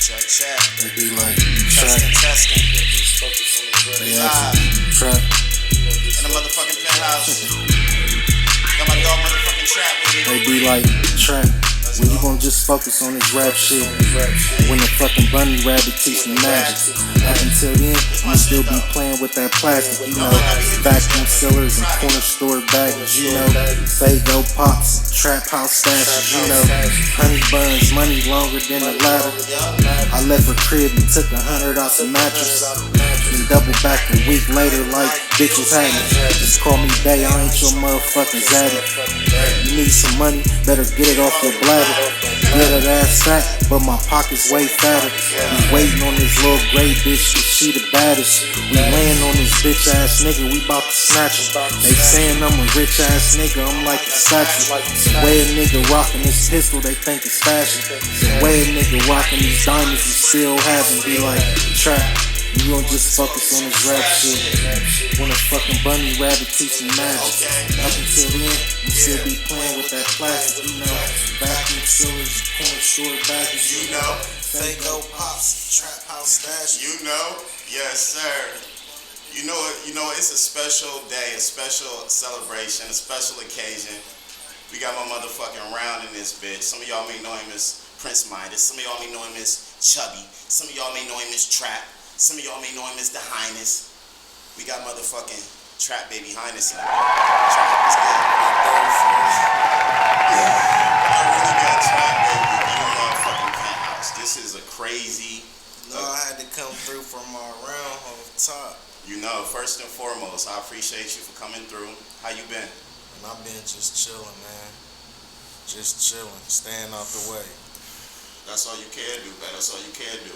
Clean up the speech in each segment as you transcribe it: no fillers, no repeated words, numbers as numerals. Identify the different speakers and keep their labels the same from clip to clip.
Speaker 1: Check.
Speaker 2: They be like, trap.
Speaker 1: Testing.
Speaker 2: They ask, trap.
Speaker 1: In the motherfucking penthouse. Got my dog motherfucking trap with me.
Speaker 2: They be like, trap. When you gon' just focus on this rap shit? When the fucking bunny rabbit teach me magic. Up until then, I'ma still be playing with that plastic, you know. Vacuum sealers and corner store baggage, you know. Fago pops, trap house stashes, you know. Honey buns, money longer than the ladder. I left her crib and took 100 off the mattress. Then double back a week later like bitches had me. Just call me Bay, I ain't your motherfucking zaddy. You need some money, better get it off your bladder. Yeah, that ass fat, but my pocket's way fatter. We waiting on this little gray bitch, cause she the baddest. We laying on this bitch ass nigga, we bout to snatch him. They saying I'm a rich ass nigga, I'm like a statue. The way a nigga rockin' this pistol, they think it's fashion. The way a nigga rockin' these diamonds, you still haven't. Be like, trap. You gon' just focus on this rap shit. When a fucking bunny rabbit teach me magic. Up until then, you still be playing with that plastic, you know. Vacuum sealers, corner store baggage,
Speaker 1: You know. Fago pops, trap house stash. You know. Yes, sir. You know, it's a special day, a special celebration, a special occasion. We got my motherfucking round in this bitch. Some of y'all may know him as Prince Midas. Some of y'all may know him as Chubby. Some of y'all may know him as Trap. Some of y'all may know him as the Hienest. We got motherfucking Trapbaby Hienest in the building. Trap is good. I really got Trapbaby in the motherfucking penthouse. This is a crazy.
Speaker 3: I had to come through from my round on top.
Speaker 1: You know, first and foremost, I appreciate you for coming through. How you been?
Speaker 3: And I've been just chilling, man. Just chilling, staying out the way.
Speaker 1: That's all you can do, man. That's all you can do.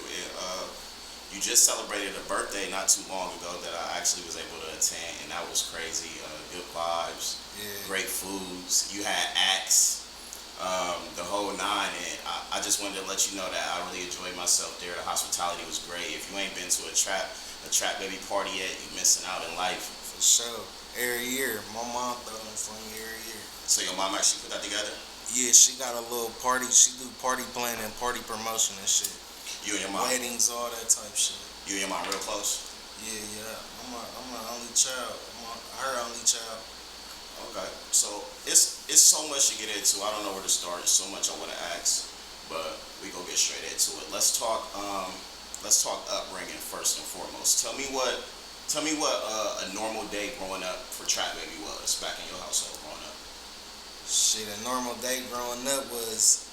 Speaker 1: You just celebrated a birthday not too long ago that I actually was able to attend, and that was crazy. Good vibes, great foods. You had acts, the whole nine, and I just wanted to let you know that I really enjoyed myself there. The hospitality was great. If you ain't been to a Trapbaby party yet, you missing out in life.
Speaker 3: For sure. Every year, my mom throws them for me every year.
Speaker 1: So your mom actually put that together?
Speaker 3: Yeah, she got a little party. She do party planning and party promotion and shit.
Speaker 1: You and your mom?
Speaker 3: Weddings, all that type shit.
Speaker 1: You and your mom real close?
Speaker 3: Yeah. I'm an only child. Her only child.
Speaker 1: Okay. So it's so much to get into. I don't know where to start. There's so much I want to ask, but we go get straight into it. Let's talk upbringing first and foremost. Tell me what a normal day growing up for Trapbaby was back in your household growing up.
Speaker 3: Shit, a normal day growing up was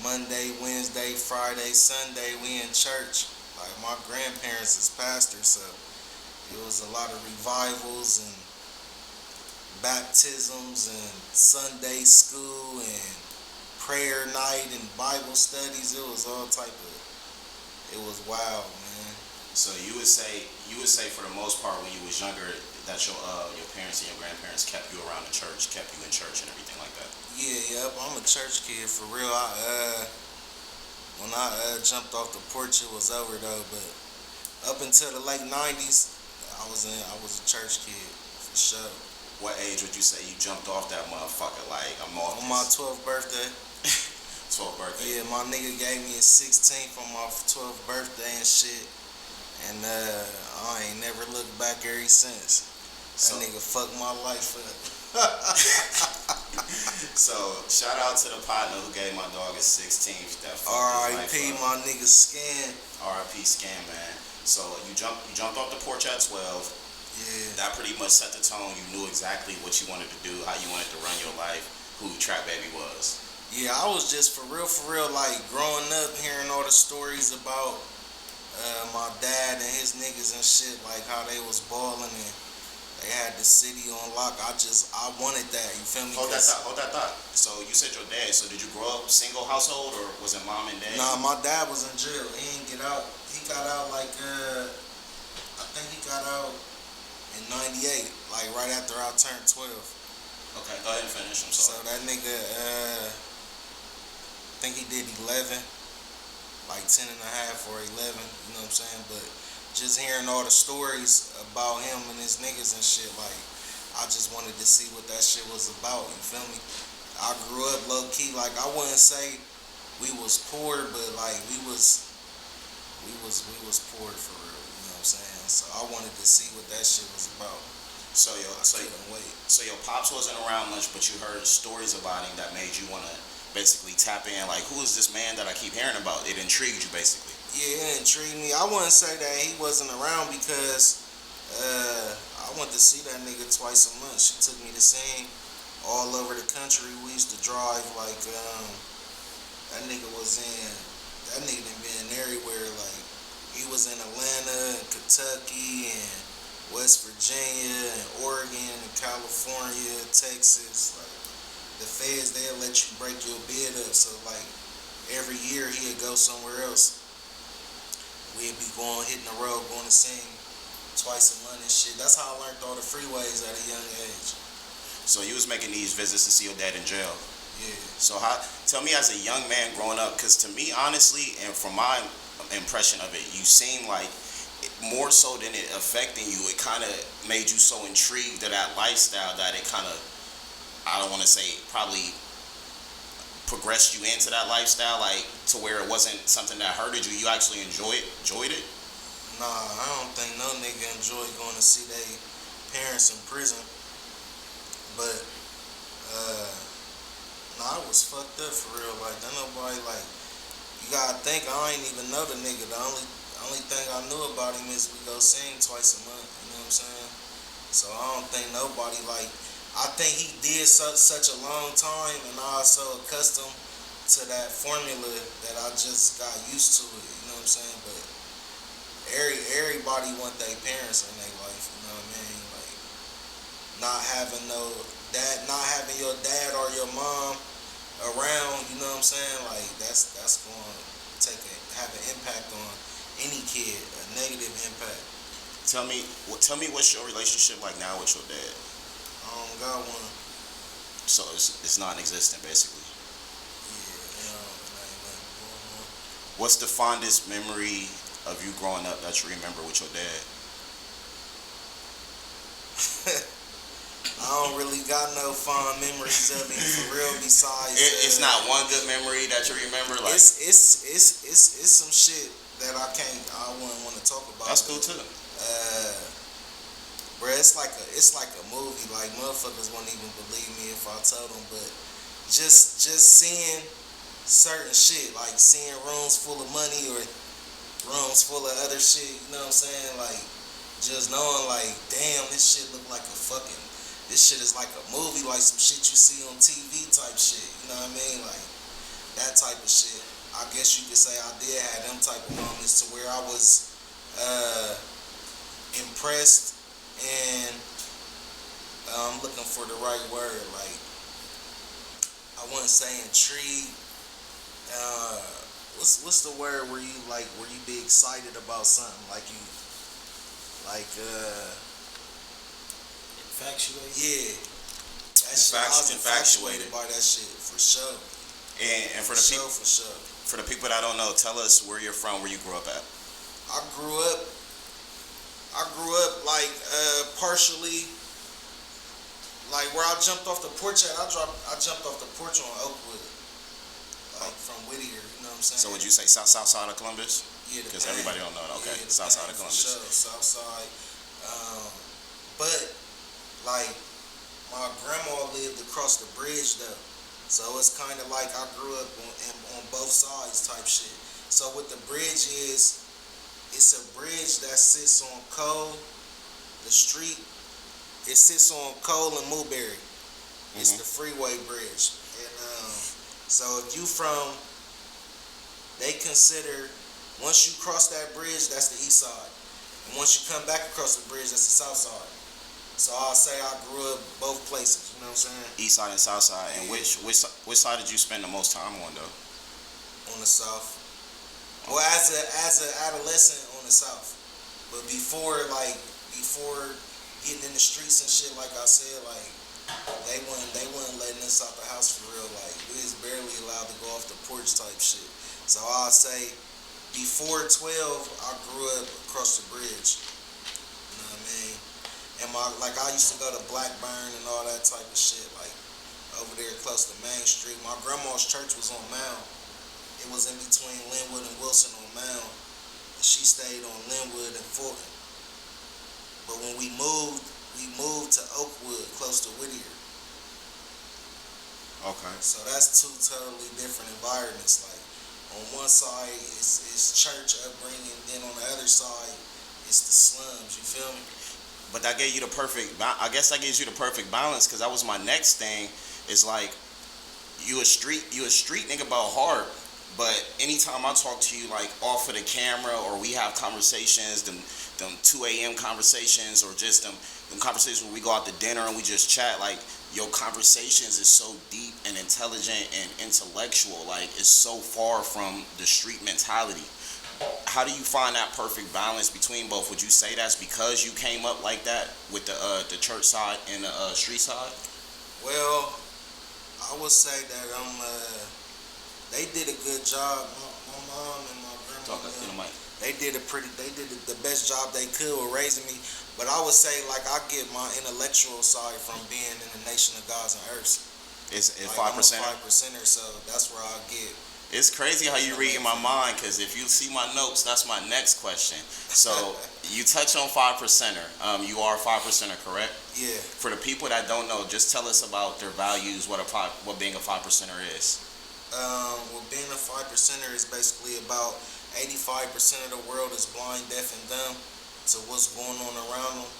Speaker 3: Monday, Wednesday, Friday, Sunday, we in church. Like, my grandparents is pastors, so it was a lot of revivals and baptisms and Sunday school and prayer night and Bible studies. It was all type of, it was wild, man.
Speaker 1: So you would say for the most part when you was younger that your parents and your grandparents kept you around the church, kept you in church and everything like that?
Speaker 3: Yeah, I'm a church kid for real. When I jumped off the porch, it was over though. But up until the late '90s, I was a church kid for sure.
Speaker 1: What age would you say you jumped off that motherfucker? Like, I'm off
Speaker 3: on my 12th birthday.
Speaker 1: 12th birthday.
Speaker 3: Yeah, my nigga gave me a 16th on my 12th birthday and shit. And I ain't never looked back ever since. That nigga fucked my life up.
Speaker 1: So, shout out to the partner who gave my dog his 16th. That
Speaker 3: R.I.P. my nigga Scan.
Speaker 1: R.I.P. Scan, man. So, you jumped off the porch at 12.
Speaker 3: Yeah.
Speaker 1: That pretty much set the tone. You knew exactly what you wanted to do, how you wanted to run your life, who Trapbaby was.
Speaker 3: Yeah, I was just for real, like, growing up, hearing all the stories about my dad and his niggas and shit, like how they was balling and they had the city on lock. I wanted that, you feel me?
Speaker 1: Hold that thought. So you said your dad, so did you grow up single household or was it mom and dad?
Speaker 3: Nah, my dad was in jail. He didn't get out. He got out like, I think he got out in 98, like right after I turned 12.
Speaker 1: Okay, go ahead and finish, I'm sorry.
Speaker 3: So that nigga, I think he did 11. Like 10 and a half or 11, you know what I'm saying? But just hearing all the stories about him and his niggas and shit, like, I just wanted to see what that shit was about, you feel me? I grew up low-key, like, I wouldn't say we was poor, but, like, we was we was poor for real. You know what I'm saying? So I wanted to see what that shit was about.
Speaker 1: So
Speaker 3: Couldn't wait.
Speaker 1: So your pops wasn't around much, but you heard stories about him that made you want to basically tap in. Like, who is this man that I keep hearing about? It intrigued you, basically.
Speaker 3: Yeah, it intrigued me. I wouldn't say that he wasn't around because I went to see that nigga twice a month. She took me to see him all over the country. We used to drive like that nigga done been everywhere. Like he was in Atlanta and Kentucky and West Virginia and Oregon and California, Texas. Like the feds, they'll let you break your bid up. So like every year he'd go somewhere else. We'd be hitting the road, going to sing twice a month and shit. That's how I learned all the freeways at a young age.
Speaker 1: So you was making these visits to see your dad in jail.
Speaker 3: Yeah.
Speaker 1: So tell me as a young man growing up, because to me, honestly, and from my impression of it, you seem like more so than it affecting you, it kind of made you so intrigued to that lifestyle that it kind of, I don't want to say probably progressed you into that lifestyle, like to where it wasn't something that hurted you. You actually enjoyed it?
Speaker 3: Nah, I don't think no nigga enjoyed going to see their parents in prison. But nah, I was fucked up for real. Like, don't nobody, like, you gotta think I ain't even know the nigga. The only thing I knew about him is we go sing twice a month. You know what I'm saying? So I don't think nobody, like, I think he did such a long time, and I was so accustomed to that formula that I just got used to it. You know what I'm saying? But everybody want their parents in their life. You know what I mean? Like not having your dad or your mom around. You know what I'm saying? Like that's going to have an impact on any kid, a negative impact.
Speaker 1: Tell me what's your relationship like now with your dad?
Speaker 3: I don't got one.
Speaker 1: So it's non-existent, basically.
Speaker 3: Yeah, ain't nothing going on.
Speaker 1: What's the fondest memory of you growing up that you remember with your dad?
Speaker 3: I don't really got no fond memories of him for real. Besides,
Speaker 1: it's not one good memory that you remember. Like
Speaker 3: it's some shit that I wouldn't want to talk about.
Speaker 1: That's cool too.
Speaker 3: Bro, it's like a movie. Like motherfuckers wouldn't even believe me if I told them. But just seeing certain shit, like seeing rooms full of money or rooms full of other shit. You know what I'm saying? Like just knowing, like, damn, this shit look like this shit is like a movie, like some shit you see on TV type shit. You know what I mean? Like that type of shit. I guess you could say I did have them type of moments to where I was impressed. And I'm looking for the right word. Like I wouldn't say intrigued. What's the word where you be excited about something?
Speaker 4: Infatuated.
Speaker 3: Yeah. That shit, I was infatuated by that shit for sure.
Speaker 1: And for the people that don't know, tell us where you're from, where you grew up at.
Speaker 3: I grew up like partially like where I jumped off the porch at. I jumped off the porch on Oakwood, like from Whittier. You know what I'm saying?
Speaker 1: So would you say Southside of Columbus?
Speaker 3: Yeah,
Speaker 1: because everybody don't know it. Okay,
Speaker 3: yeah,
Speaker 1: Southside of Columbus.
Speaker 3: Sure, Southside. But like my grandma lived across the bridge though, so it's kind of like I grew up on both sides type shit. So what the bridge is, it's a bridge that sits on Cole, the street. It sits on Cole and Mulberry. It's the freeway bridge. And so if you they consider, once you cross that bridge, that's the east side. And once you come back across the bridge, that's the south side. So I'll say I grew up both places, you know what I'm saying?
Speaker 1: East side and south side. And
Speaker 3: Yeah.
Speaker 1: which side did you spend the most time on though?
Speaker 3: On the south. Well, as an adolescent on the south. But before getting in the streets and shit, like I said, like they wasn't letting us out the house for real. Like we was barely allowed to go off the porch type shit. So I'll say before 12, I grew up across the bridge. You know what I mean? And I used to go to Blackburn and all that type of shit, like over there close to Main Street. My grandma's church was on Mound. It was in between Linwood and Wilson on Mound. And she stayed on Linwood and Fulton. But when we moved to Oakwood, close to Whittier.
Speaker 1: Okay.
Speaker 3: So that's two totally different environments. Like on one side it's church upbringing, then on the other side it's the slums. You feel me?
Speaker 1: But that gave you the perfect. I guess that gives you the perfect balance, because that was my next thing. Is like you a street nigga about heart. But anytime I talk to you, like off of the camera, or we have conversations, them 2 a.m. conversations, or just them conversations where we go out to dinner and we just chat, like your conversations is so deep and intelligent and intellectual. Like it's so far from the street mentality. How do you find that perfect balance between both? Would you say that's because you came up like that with the church side and the street side?
Speaker 3: Well, I would say that they did a good job. My mom and my grandma, they did the best job they could with raising me. But I would say, like, I get my intellectual side from being in the nation of gods and earths.
Speaker 1: It's
Speaker 3: like,
Speaker 1: 5%.
Speaker 3: I'm a 5%er, so that's where I get.
Speaker 1: It's crazy how you read in my mind, because if you see my notes, that's my next question. So you touch on 5%er. You are a 5%er, correct?
Speaker 3: Yeah.
Speaker 1: For the people that don't know, just tell us about their values. What being a 5%er is.
Speaker 3: Well, being a 5%er is basically about 85% of the world is blind, deaf, and dumb to what's going on around them.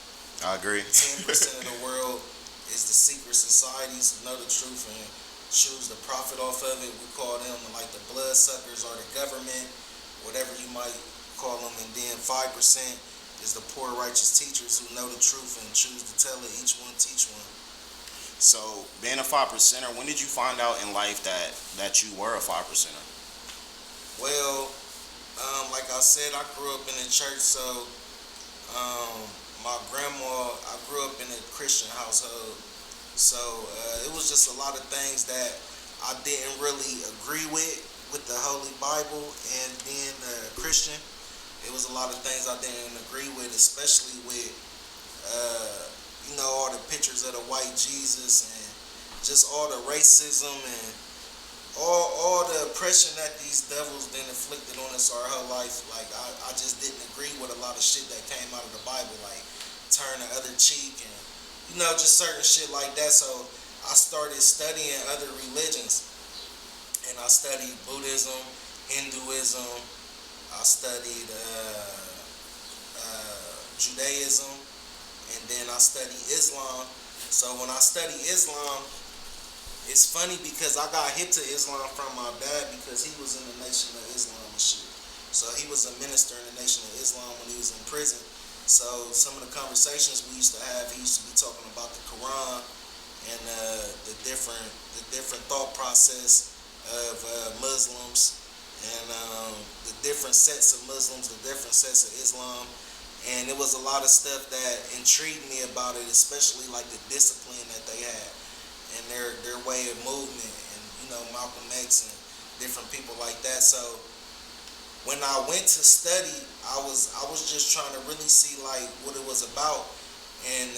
Speaker 1: I agree.
Speaker 3: 10% of the world is the secret societies who know the truth and choose to profit off of it. We call them like the bloodsuckers or the government, whatever you might call them. And then 5% is the poor righteous teachers who know the truth and choose to tell it. Each one teach one.
Speaker 1: So being a 5%er, when did you find out in life that you were a 5%er?
Speaker 3: Well, like I said, I grew up in the church, so my grandma, I grew up in a Christian household. So it was just a lot of things that I didn't really agree with the Holy Bible and being a Christian. It was a lot of things I didn't agree with, especially with, all the pictures of the white Jesus and just all the racism and all the oppression that these devils then inflicted on us our whole life. Like, I just didn't agree with a lot of shit that came out of the Bible, like turn the other cheek and just certain shit like that. So I started studying other religions, and I studied Buddhism, Hinduism, I studied Judaism, and then I studied Islam. So when I studied Islam, it's funny because I got hip to Islam from my dad, because he was in the Nation of Islam and shit. So he was a minister in the Nation of Islam when he was in prison. So some of the conversations we used to have, he used to be talking about the Quran and the different thought process of Muslims and the different sets of Muslims, the different sets of Islam. And it was a lot of stuff that intrigued me about it, especially like the discipline that they had and their way of movement, and Malcolm X and different people like that. So when I went to study, I was just trying to really see like what it was about, and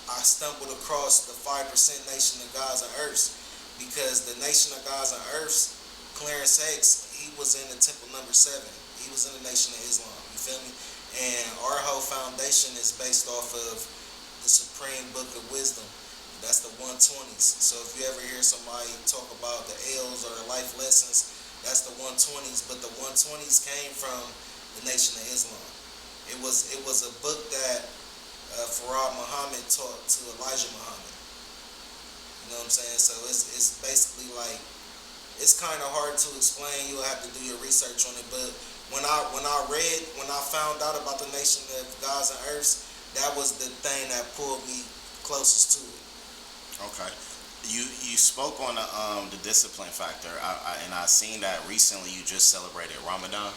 Speaker 3: I stumbled across the 5% Nation of Gods and Earths, because the Nation of Gods and Earths, Clarence X, he was in the Temple Number 7. He was in the Nation of Islam. You feel me? And our whole foundation is based off of the Supreme Book of Wisdom. That's the 120s. So if you ever hear somebody talk about the L's or the life lessons, that's the 120s. But the 120s came from the Nation of Islam. It was a book that Farad Muhammad taught to Elijah Muhammad. You know what I'm saying? So it's basically like, it's kind of hard to explain. You'll have to do your research on it. But when I found out about the Nation of Gods and Earths, that was the thing that pulled me closest to it.
Speaker 1: Okay. You spoke on the discipline factor, and I seen that recently. You just celebrated Ramadan.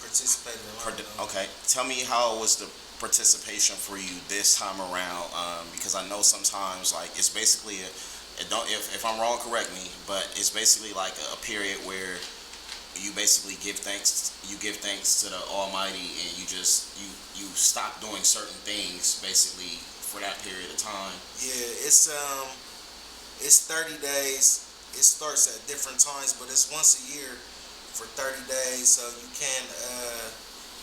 Speaker 3: Participated in Ramadan.
Speaker 1: Okay. Tell me, how was the participation for you this time around? Because I know sometimes, like, it's basically if I'm wrong, correct me, but it's basically like a period where you basically give thanks to the Almighty, and you stop doing certain things basically for that period of time.
Speaker 3: Yeah, it's 30 days. It starts at different times, but it's once a year for 30 days, so you can't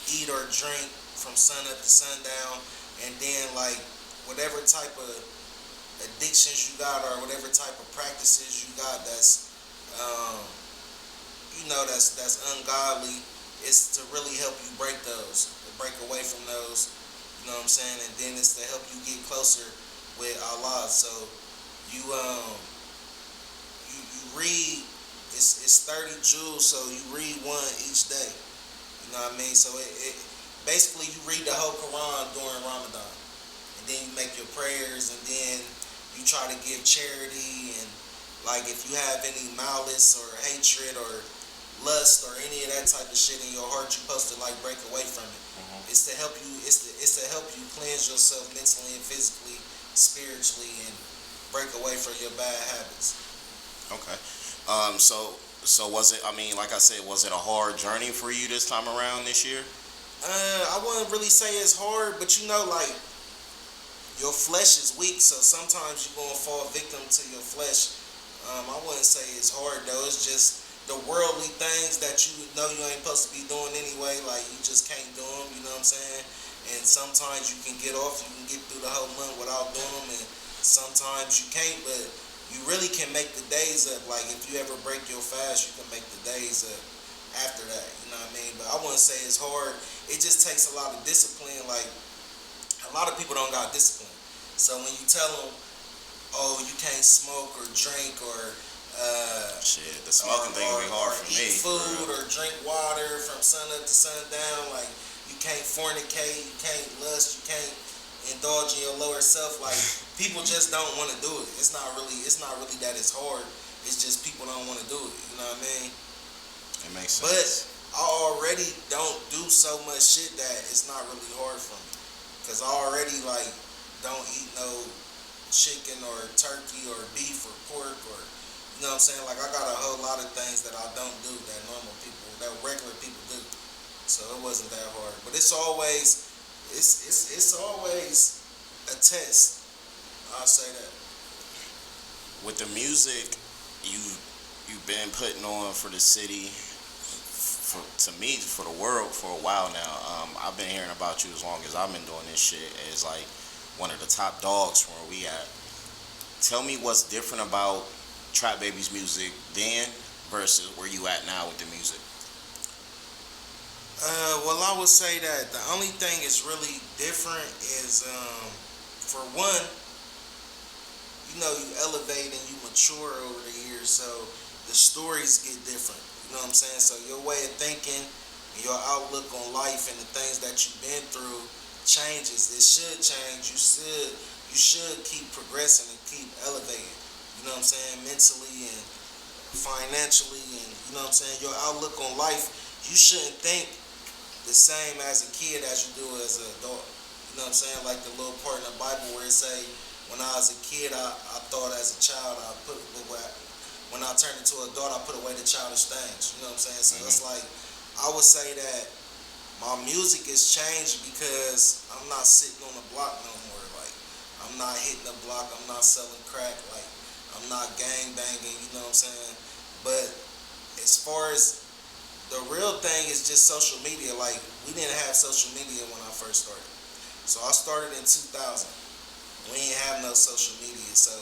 Speaker 3: eat or drink from sun up to sundown, and then like whatever type of addictions you got or whatever type of practices you got that's that's ungodly, is to really help you break away from those, you know what I'm saying, and then it's to help you get closer with Allah. So you read, it's 30 jewels, so you read one each day, you know what I mean, so it basically you read the whole Quran during Ramadan, and then you make your prayers, and then you try to give charity, and like if you have any malice or hatred or lust or any of that type of shit in your heart, you're supposed to like break away from it. Mm-hmm. It's to help you. It's to help you cleanse yourself mentally and physically, spiritually, and break away from your bad habits.
Speaker 1: Okay. So was it? I mean, like I said, was it a hard journey for you this time around this year?
Speaker 3: I wouldn't really say it's hard, but like your flesh is weak, so sometimes you're gonna fall victim to your flesh. I wouldn't say it's hard though. It's just the worldly things that you know you ain't supposed to be doing anyway, like you just can't do them, you know what I'm saying? And sometimes you can get off, you can get through the whole month without doing them, and sometimes you can't, but you really can make the days up. Like if you ever break your fast, you can make the days up after that, you know what I mean? But I wouldn't say it's hard. It just takes a lot of discipline. Like a lot of people don't got discipline. So when you tell them, oh, you can't smoke or drink or
Speaker 1: shit, the smoking thing will be hard for me.
Speaker 3: Eat food or drink water from sun up to sundown. Like you can't fornicate, you can't lust, you can't indulge in your lower self. Like people just don't want to do it. It's not really that it's hard. It's just people don't want to do it. You know what I mean?
Speaker 1: It makes sense.
Speaker 3: But I already don't do so much shit that it's not really hard for me. Cause I already like don't eat no chicken or turkey or beef or pork or, you know what I'm saying? Like I got a whole lot of things that I don't do that normal people, that regular people do. So it wasn't that hard. But it's always a test. I'll say that.
Speaker 1: With the music you've been putting on for the city, for the world for a while now. I've been hearing about you as long as I've been doing this shit as like one of the top dogs from where we at. Tell me what's different about Trapbaby's music then versus where you at now with the music.
Speaker 3: Well, I would say that the only thing is really different is, for one, you elevate and you mature over the years, so the stories get different. You know what I'm saying? So your way of thinking, your outlook on life and the things that you've been through changes. It should change. You should keep progressing and keep elevating. You know what I'm saying? Mentally and financially, and you know what I'm saying? Your outlook on life, you shouldn't think the same as a kid as you do as an adult. You know what I'm saying? Like the little part in the Bible where it say, when I was a kid, I thought as a child, when I turned into an adult, I put away the childish things. You know what I'm saying? So It's like, I would say that my music has changed because I'm not sitting on the block no more. Like, I'm not hitting the block. I'm not selling crack. Like, I'm not gang banging. You know what I'm saying? But as far as the real thing is just social media. Like, we didn't have social media when I first started. So I started in 2000. We didn't have no social media. So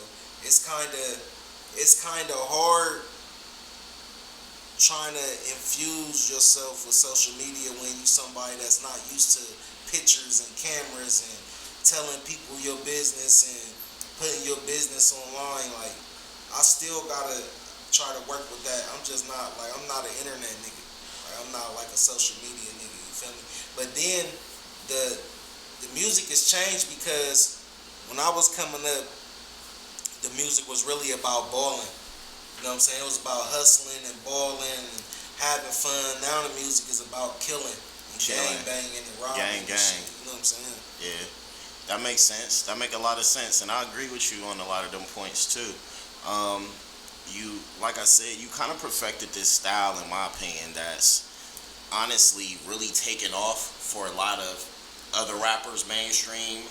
Speaker 3: it's kind of hard trying to infuse yourself with social media when you're somebody that's not used to pictures and cameras and telling people your business and putting your business online. Like, I still gotta try to work with that. I'm just not, like, I'm not an internet nigga. Like, I'm not like a social media nigga, you feel me? But then the music has changed because when I was coming up, the music was really about balling. You know what I'm saying? It was about hustling and balling and having fun. Now the music is about killing and gang banging and robbing.
Speaker 1: Gang.
Speaker 3: Shit, you know what I'm saying?
Speaker 1: Yeah, that makes sense. That make a lot of sense, and I agree with you on a lot of them points too. You, like I said, you kind of perfected this style, in my opinion, that's honestly really taken off for a lot of other rappers mainstream.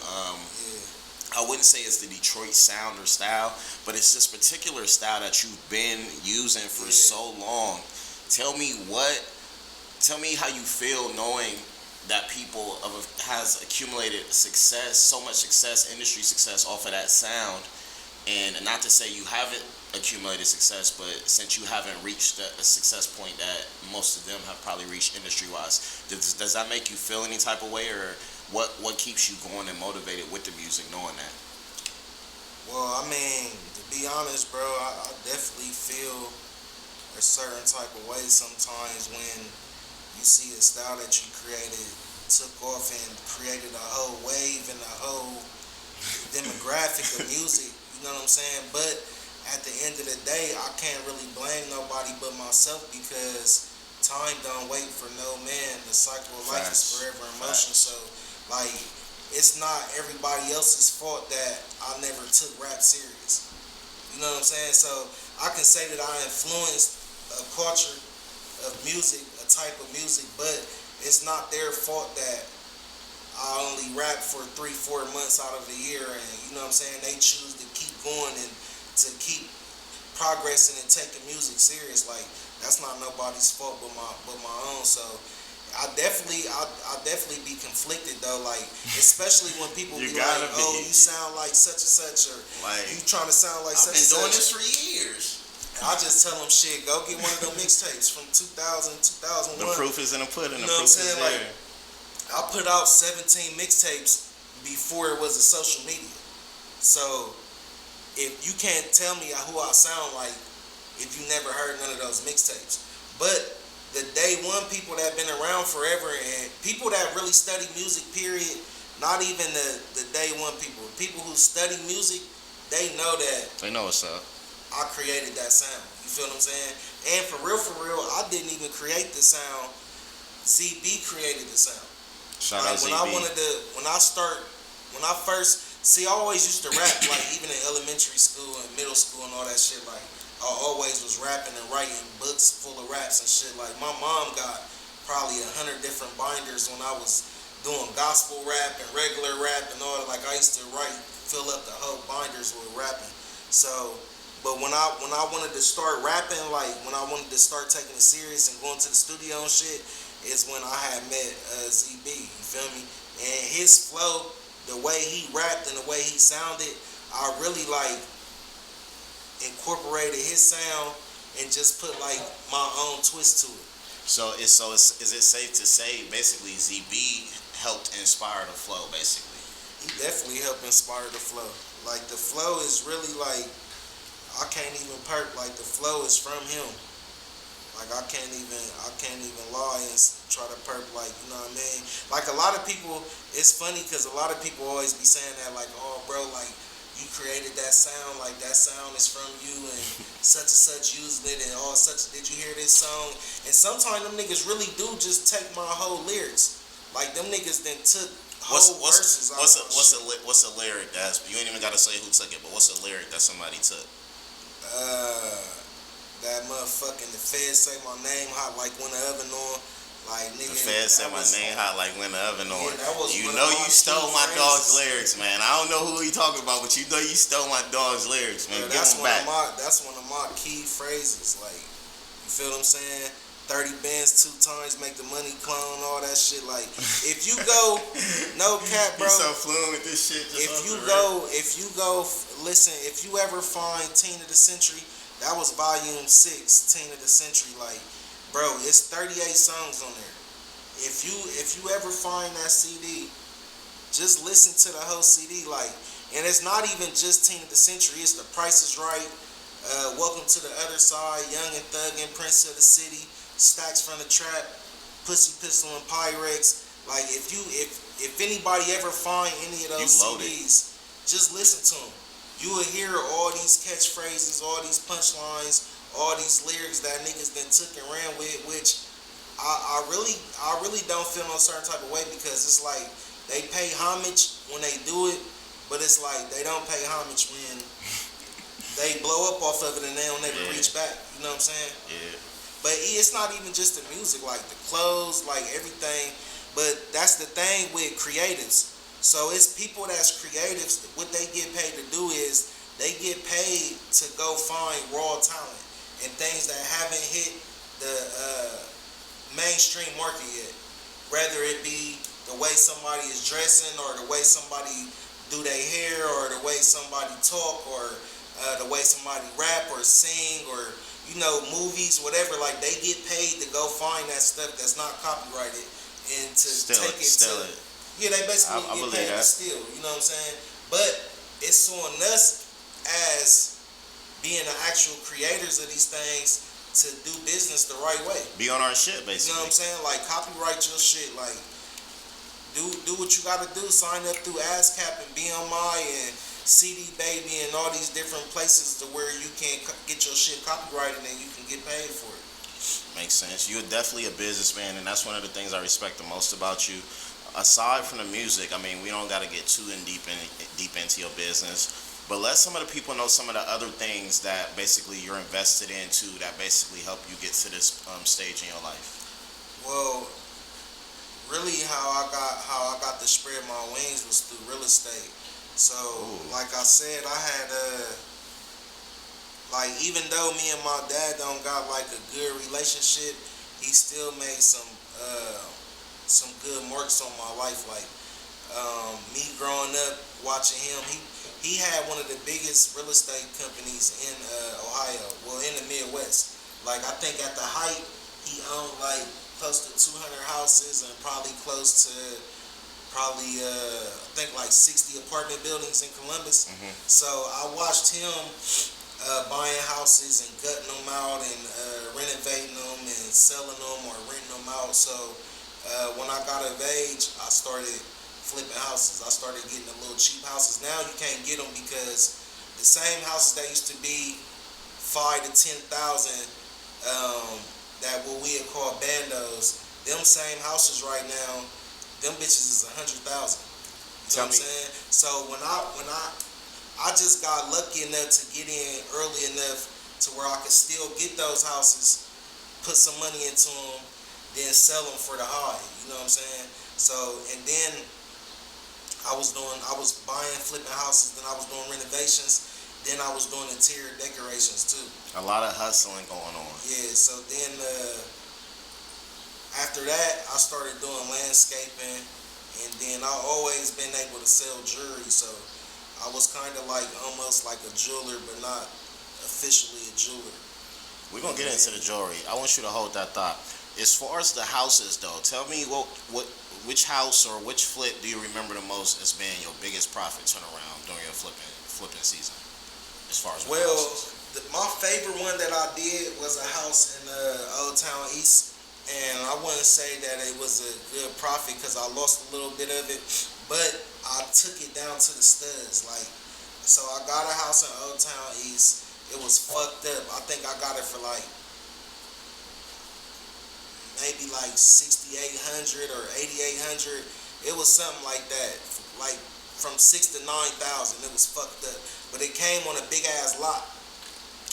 Speaker 1: I wouldn't say it's the Detroit sound or style, but it's this particular style that you've been using for so long tell me how you feel knowing that people has accumulated success, so much success, industry success off of that sound. And not to say you haven't accumulated success, but since you haven't reached a success point that most of them have probably reached industry-wise, does that make you feel any type of way, or what keeps you going and motivated with the music, knowing that?
Speaker 3: Well, I mean, to be honest, bro, I definitely feel a certain type of way sometimes when you see a style that you created took off and created a whole wave and a whole demographic of music. You know what I'm saying? But at the end of the day, I can't really blame nobody but myself, because time don't wait for no man. The cycle of life is forever in motion. So, like, it's not everybody else's fault that I never took rap serious. You know what I'm saying? So I can say that I influenced a culture of music, a type of music, but it's not their fault that I only rap for 3-4 months out of the year, and you know what I'm saying, they choose to keep going and to keep progressing and taking music serious. Like, that's not nobody's fault but my own. So I definitely be conflicted though, like, especially when people be like, oh, you sound like such and such, or like, you trying to sound like such and such. I've been doing this for years. I just tell them, shit, go get one of them mixtapes from 2000, 2001.
Speaker 1: The proof is in the pudding.
Speaker 3: You know what I'm saying? Like, I put out 17 mixtapes before it was a social media. So if you can't tell me who I sound like if you never heard none of those mixtapes. But the day one people that have been around forever, and people that really study music, period, not even the day one people who study music, they know that.
Speaker 1: They know what's up.
Speaker 3: I created that sound. You feel what I'm saying? And for real, I didn't even create the sound. ZB created the sound.
Speaker 1: Shout out ZB.
Speaker 3: When I first, see, I always used to rap, like, even in elementary school and middle school and all that shit. Like, I always was rapping and writing books full of raps and shit. Like, my mom got probably 100 different binders when I was doing gospel rap and regular rap and all that. Like, I used to fill up the whole binders with rapping. So, but when I wanted to start rapping, like, when I wanted to start taking it serious and going to the studio and shit, is when I had met ZB, you feel me? And his flow, the way he rapped and the way he sounded, I really, like, incorporated his sound and just put, like, my own twist to it.
Speaker 1: So is it safe to say basically ZB helped inspire the flow, basically?
Speaker 3: He definitely helped inspire the flow. Like, the flow is really, like, I can't even like, the flow is from him. Like, I can't even lie and try to like, you know what I mean? Like, a lot of people, it's funny because a lot of people always be saying that, like, oh, bro, like, you created that sound, like, that sound is from you, and such and such used it, and all such, did you hear this song? And sometimes them niggas really do just take my whole lyrics. Like, them niggas then took whole verses out.
Speaker 1: What's a lyric that's, you ain't even gotta say who took it, but what's a lyric that somebody took?
Speaker 3: That motherfucking, the feds say my name hot like when the oven on. Like, nigga,
Speaker 1: the feds say my name hot like when the oven on.
Speaker 3: Yeah,
Speaker 1: you know you stole my dog's lyrics, man. I don't know who you talking about, but you know you stole my dog's lyrics, man.
Speaker 3: Yeah,
Speaker 1: Give them back.
Speaker 3: That's one of my key phrases. Like, you feel what I'm saying? 30 bands 2 times, make the money clone, all that shit. Like, if you go, no cap, bro.
Speaker 1: You so fluent with this shit.
Speaker 3: If you go, listen, if you ever find Teen of the Century, that was volume 6, Teen of the Century. Like, bro, it's 38 songs on there. If you ever find that CD, just listen to the whole CD. Like, and it's not even just Teen of the Century. It's The Price Is Right, Welcome to the Other Side, Young and Thuggin', Prince of the City, Stacks from the Trap, Pussy Pistol and Pyrex. Like, if anybody ever find any of those CDs, just listen to them. You will hear all these catchphrases, all these punchlines, all these lyrics that niggas then took and ran with, which I really don't feel no certain type of way, because it's like they pay homage when they do it, but it's like they don't pay homage when they blow up off of it and they don't never reach back. You know what I'm saying?
Speaker 1: Yeah.
Speaker 3: But it's not even just the music, like the clothes, like everything. But that's the thing with creatives. So it's people that's creatives, what they get paid to do is they get paid to go find raw talent and things that haven't hit the mainstream market yet. Whether it be the way somebody is dressing, or the way somebody do their hair, or the way somebody talk, or the way somebody rap or sing, or movies, whatever. Like, they get paid to go find that stuff that's not copyrighted and to take it to. Yeah, they basically get paid to steal. You know what I'm saying? But it's on us as being the actual creators of these things to do business the right way.
Speaker 1: Be on our shit, basically.
Speaker 3: You know what I'm saying? Like, copyright your shit. Like, do what you gotta do. Sign up through ASCAP and BMI and CD Baby and all these different places to where you can get your shit copyrighted and you can get paid for it.
Speaker 1: Makes sense. You're definitely a businessman, and that's one of the things I respect the most about you. Aside from the music, I mean, we don't got to get too deep into your business, but let some of the people know some of the other things that basically you're invested into that basically help you get to this stage in your life.
Speaker 3: Well, really, how I got to spread my wings was through real estate. So, like I said, I had like, even though me and my dad don't got like a good relationship, he still made some good marks on my life. Like, me growing up watching him, he had one of the biggest real estate companies in Ohio, well, in the Midwest. Like, I think at the height, he owned like close to 200 houses and probably close to I think like 60 apartment buildings in Columbus.
Speaker 1: Mm-hmm.
Speaker 3: So I watched him buying houses and gutting them out and renovating them and selling them or renting them out. So when I got of age, I started flipping houses. I started getting the little cheap houses. Now you can't get them because the same houses that used to be $5,000 to $10,000, that what we would call bandos, them same houses right now, them bitches is $100,000. You know what I'm saying? So when I just got lucky enough to get in early enough to where I could still get those houses, put some money into them, then sell them for the high. You know what I'm saying? So, and then I was buying, flipping houses, then I was doing renovations, then I was doing interior decorations too.
Speaker 1: A lot of hustling going on.
Speaker 3: Yeah, so then after that, I started doing landscaping, and then I always been able to sell jewelry, so I was kind of like almost like a jeweler, but not officially a jeweler.
Speaker 1: We're going to get into the jewelry. I want you to hold that thought. As far as the houses, though, tell me which house or which flip do you remember the most as being your biggest profit turnaround during your flipping season? As far as houses.
Speaker 3: My favorite one that I did was a house in Old Town East. And I wouldn't say that it was a good profit because I lost a little bit of it, but I took it down to the studs. Like, so I got a house in Old Town East. It was fucked up. I think I got it for like maybe like $6,800 or $8,800. It was something like that, like from $6,000 to $9,000. It was fucked up, but it came on a big ass lot.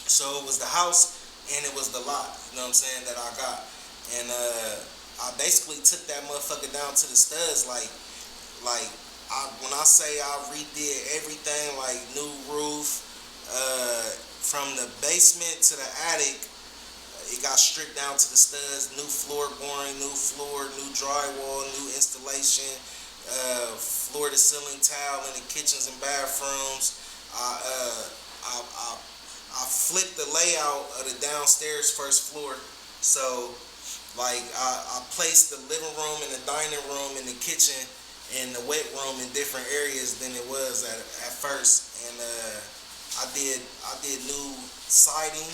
Speaker 3: So it was the house and it was the lot. You know what I'm saying, that I got. And I basically took that motherfucker down to the studs. Like when I say I redid everything, like new roof, from the basement to the attic, it got stripped down to the studs. New floorboarding, new floor, new drywall, new installation, floor to ceiling tile in the kitchens and bathrooms. I flipped the layout of the downstairs first floor. So, like, I placed the living room and the dining room and the kitchen and the wet room in different areas than it was at first. And I did new siding,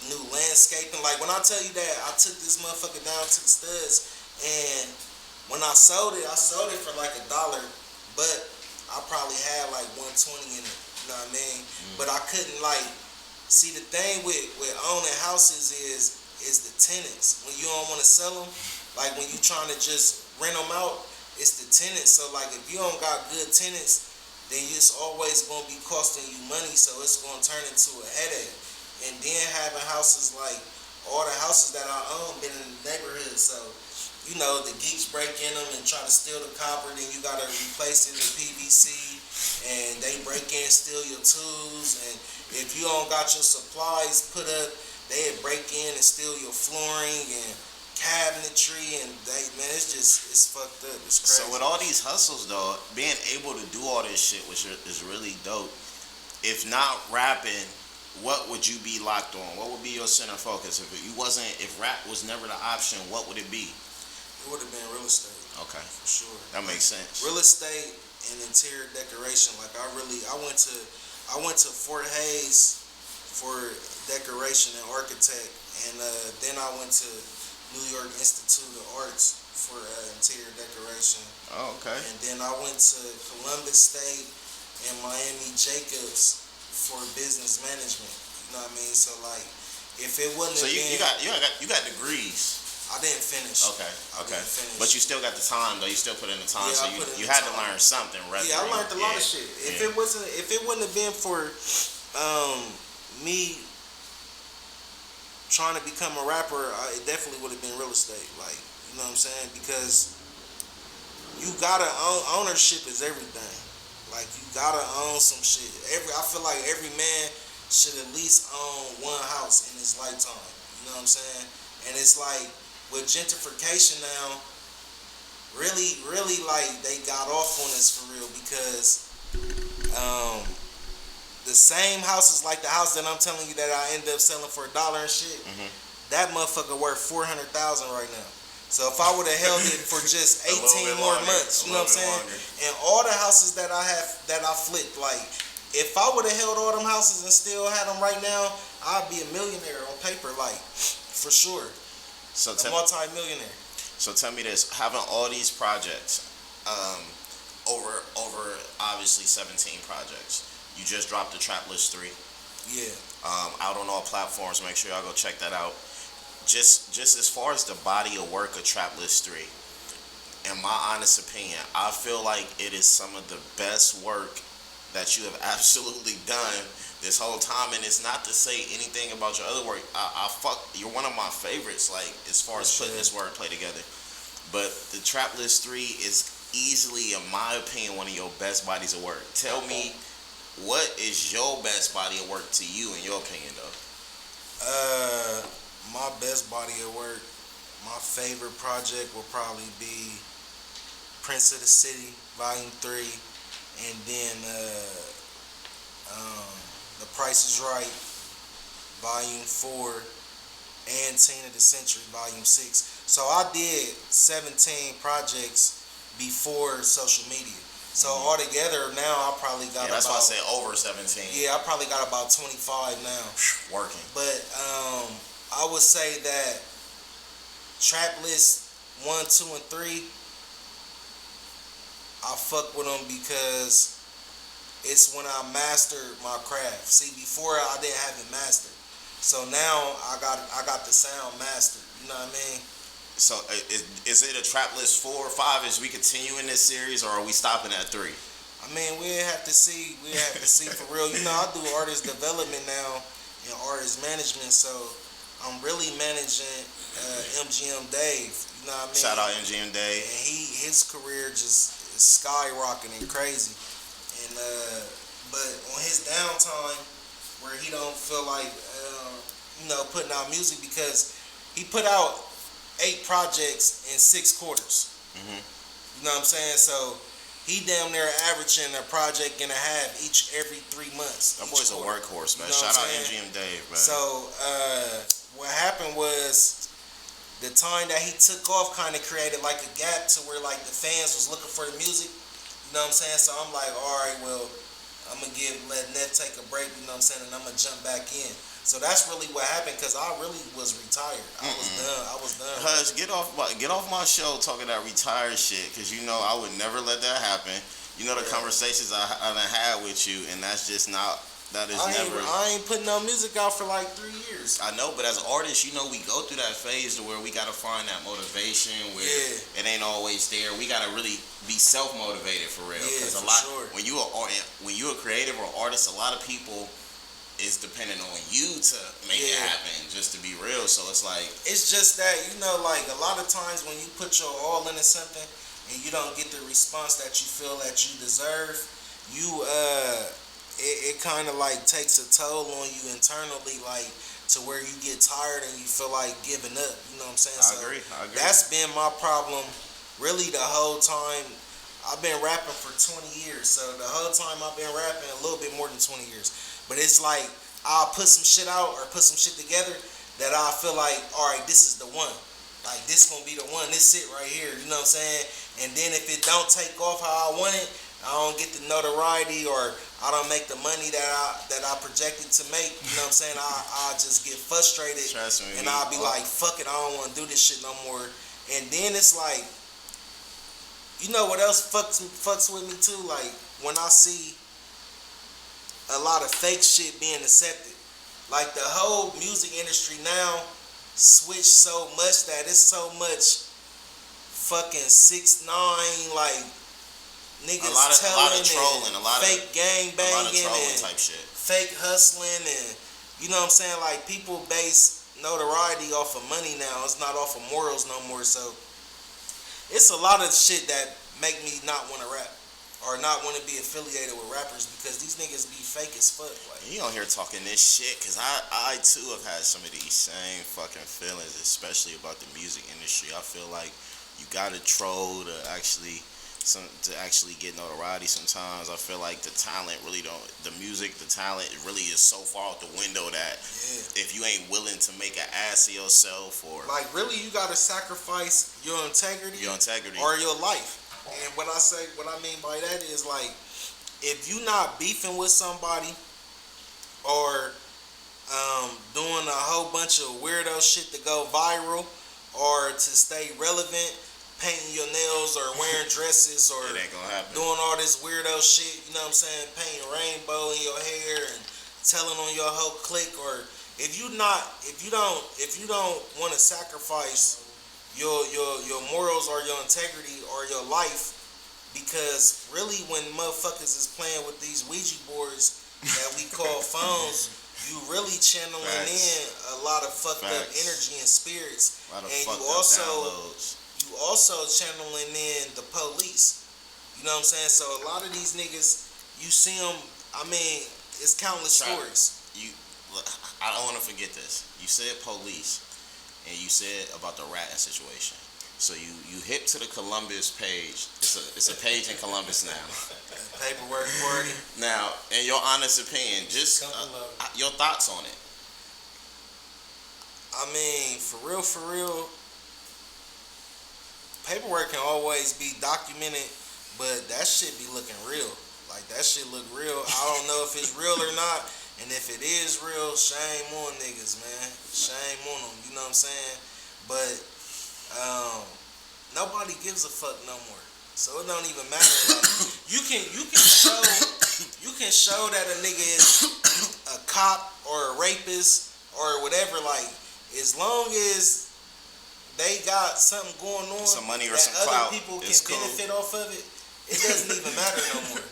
Speaker 3: new landscaping. Like, when I tell you that I took this motherfucker down to the studs, and when I sold it for like $1, but I probably had like 120 in it. You know what I mean? But I couldn't, like, see, the thing with owning houses is the tenants. When you don't want to sell them, like when you trying to just rent them out, it's the tenants. So like if you don't got good tenants, then it's always going to be costing you money. So it's going to turn into a headache. And then having houses, like all the houses that I own been in the neighborhood. So, you know, the geeks break in them and try to steal the copper. Then you got to replace it with PVC. And they break in, steal your tools. And if you don't got your supplies put up, they'd break in and steal your flooring and cabinetry, and it's fucked up. It's crazy.
Speaker 1: So with all these hustles though, being able to do all this shit, which is really dope. If not rapping, what would you be locked on? What would be your center focus? If rap was never the option, what would it be?
Speaker 3: It would have been real estate.
Speaker 1: Okay,
Speaker 3: for sure.
Speaker 1: That makes sense.
Speaker 3: Real estate and interior decoration. Like I went to Fort Hayes for decoration and architect, and then I went to New York Institute of Arts for interior decoration.
Speaker 1: Oh, okay.
Speaker 3: And then I went to Columbus State and Miami Jacobs for business management. You know what I mean? So like, if it wasn't
Speaker 1: so you got degrees.
Speaker 3: I didn't finish.
Speaker 1: Okay.
Speaker 3: Didn't finish.
Speaker 1: But you still got the time though. You still put in the time.
Speaker 3: Yeah,
Speaker 1: so you had to learn something.
Speaker 3: Yeah, I learned a lot of shit. If it wouldn't have been for me trying to become a rapper, it definitely would have been real estate. Like, you know what I'm saying? Because you gotta ownership is everything. Like, you gotta own some shit. I feel like every man should at least own one house in his lifetime. You know what I'm saying? And it's like, with gentrification now, really, like, they got off on us for real, because the same houses, like the house that I'm telling you that I end up selling for $1 and shit, that motherfucker worth $400,000 right now. So if I would have held it for just 18 more months, you know what I'm saying? And all the houses that I flipped, like, if I would have held all them houses and still had them right now, I'd be a millionaire on paper, like, for sure.
Speaker 1: So
Speaker 3: a multi-millionaire.
Speaker 1: So tell me this: having all these projects, over obviously 17 projects. You just dropped the Trap List 3.
Speaker 3: Yeah.
Speaker 1: Out on all platforms. Make sure y'all go check that out. Just as far as the body of work of Trap List 3, in my honest opinion, I feel like it is some of the best work that you have absolutely done this whole time. And it's not to say anything about your other work. You're one of my favorites, like, as far as putting this wordplay together. But the Trap List 3 is easily, in my opinion, one of your best bodies of work. Tell me, what is your best body of work to you, in your opinion, though?
Speaker 3: My best body of work, my favorite project will probably be Prince of the City, Volume 3, and then The Price is Right, Volume 4, and Teen of the Century, Volume 6. So I did 17 projects before social media. So altogether now I probably got
Speaker 1: that's why I said over 17.
Speaker 3: Yeah, I probably got about 25 now.
Speaker 1: Working.
Speaker 3: But I would say that Trap List 1, 2, and 3, I fuck with them because it's when I mastered my craft. See, before I didn't have it mastered. So now I got the sound mastered. You know what I mean?
Speaker 1: So is it a Trap List 4 or 5 as we continue in this series, or are we stopping at 3?
Speaker 3: I mean, we have to see. We have to see for real. You know, I do artist development now and artist management, so I'm really managing MGM Dave. You know what I mean?
Speaker 1: Shout out MGM Dave.
Speaker 3: And his career just is skyrocketing crazy. And but on his downtime, where he don't feel like putting out music, because he put out 8 projects in 6 quarters. You know what I'm saying? So he damn near averaging a project and a half every 3 months.
Speaker 1: That boy's a workhorse, man.
Speaker 3: You know
Speaker 1: Shout out MGM Dave, man.
Speaker 3: So what happened was, the time that he took off kind of created like a gap to where like the fans was looking for the music. You know what I'm saying? So I'm like, all right, well, I'm going to let Net take a break, you know what I'm saying, and I'm going to jump back in. So that's really what happened, because I really was retired. I was done.
Speaker 1: Hush, get off my show talking that retired shit, because you know I would never let that happen. You know the conversations I done had with you, and that's just not. That is never.
Speaker 3: I ain't putting no music out for like 3 years.
Speaker 1: I know, but as artists, you know, we go through that phase to where we gotta find that motivation where it ain't always there. We gotta really be self-motivated for real.
Speaker 3: Yeah,
Speaker 1: for
Speaker 3: sure.
Speaker 1: When you a creative or artist, a lot of people is dependent on you to make it happen, just to be real. So it's like,
Speaker 3: it's just that, you know, like a lot of times when you put your all into something and you don't get the response that you feel that you deserve, it kind of like takes a toll on you internally, like to where you get tired and you feel like giving up. You know what I'm saying?
Speaker 1: I agree.
Speaker 3: That's been my problem, really, the whole time. I've been rapping for 20 years, so the whole time I've been rapping, a little bit more than 20 years. But it's like I'll put some shit out or put some shit together that I feel like, all right, this is the one. Like, this gonna be the one. This it right here. You know what I'm saying? And then if it don't take off how I want it, I don't get the notoriety or I don't make the money that I projected to make. You know what I'm saying? I just get frustrated.
Speaker 1: Trust me,
Speaker 3: and I'll be like, fuck it, I don't want to do this shit no more. And then it's like, you know what else fucks with me too? Like, when I see a lot of fake shit being accepted. Like, the whole music industry now switched so much that it's so much fucking 6ix9ine, like, niggas
Speaker 1: a lot of trolling,
Speaker 3: and
Speaker 1: a lot
Speaker 3: fake gang banging,
Speaker 1: a lot of trolling
Speaker 3: and
Speaker 1: type shit,
Speaker 3: fake hustling, and you know what I'm saying? Like, people base notoriety off of money now. It's not off of morals no more. So it's a lot of shit that make me not want to rap or not want to be affiliated with rappers because these niggas be fake as fuck. Like,
Speaker 1: you on here talking this shit because I too have had some of these same fucking feelings, especially about the music industry. I feel like you gotta troll to actually get notoriety. Sometimes I feel like the talent really don't. The music, the talent really is so far out the window that if you ain't willing to make an ass of yourself or
Speaker 3: like, really, you gotta sacrifice your integrity or your life. And what I mean by that is, like, if you not beefing with somebody or doing a whole bunch of weirdo shit to go viral or to stay relevant, painting your nails or wearing dresses or
Speaker 1: it ain't gonna happen.
Speaker 3: Doing all this weirdo shit, you know what I'm saying, painting rainbow in your hair and telling on your whole clique, or if you don't want to sacrifice your morals or your integrity or your life, because really when motherfuckers is playing with these Ouija boards that we call phones, you really channeling in a lot of fucked up energy and spirits, and you also channeling in the police. You know what I'm saying? So a lot of these niggas, you see them. I mean, it's countless stories.
Speaker 1: I don't want to forget this. You said police. And you said about the ratting situation. So you hip to the Columbus page. It's a page in Columbus now.
Speaker 3: Paperwork party.
Speaker 1: Now, in your honest opinion, just your thoughts on it.
Speaker 3: I mean, for real, paperwork can always be documented, but that shit be looking real. Like, that shit look real. I don't know if it's real or not. And if it is real, shame on niggas, man. Shame on them, you know what I'm saying? But nobody gives a fuck no more. So it don't even matter. Like, you can show that a nigga is a cop or a rapist or whatever. Like, as long as they got something going on,
Speaker 1: some money or
Speaker 3: that
Speaker 1: some
Speaker 3: other
Speaker 1: clout,
Speaker 3: people can benefit off of it, it doesn't even matter no more.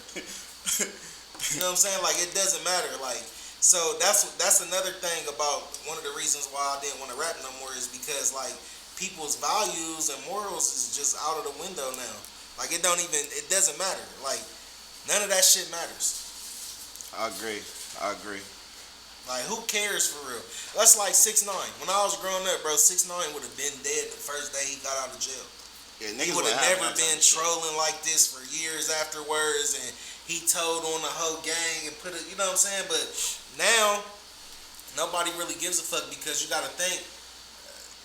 Speaker 3: You know what I'm saying? Like, it doesn't matter. Like, so that's another thing about one of the reasons why I didn't want to rap no more, is because, like, people's values and morals is just out of the window now. Like, it doesn't matter. Like, none of that shit matters.
Speaker 1: I agree.
Speaker 3: Like, who cares for real? That's like 6ix9ine. When I was growing up, bro, 6ix9ine would have been dead the first day he got out of jail.
Speaker 1: Yeah,
Speaker 3: he would have never been trolling like this for years afterwards, and he told on the whole gang and put it, you know what I'm saying? But now, nobody really gives a fuck, because you gotta think,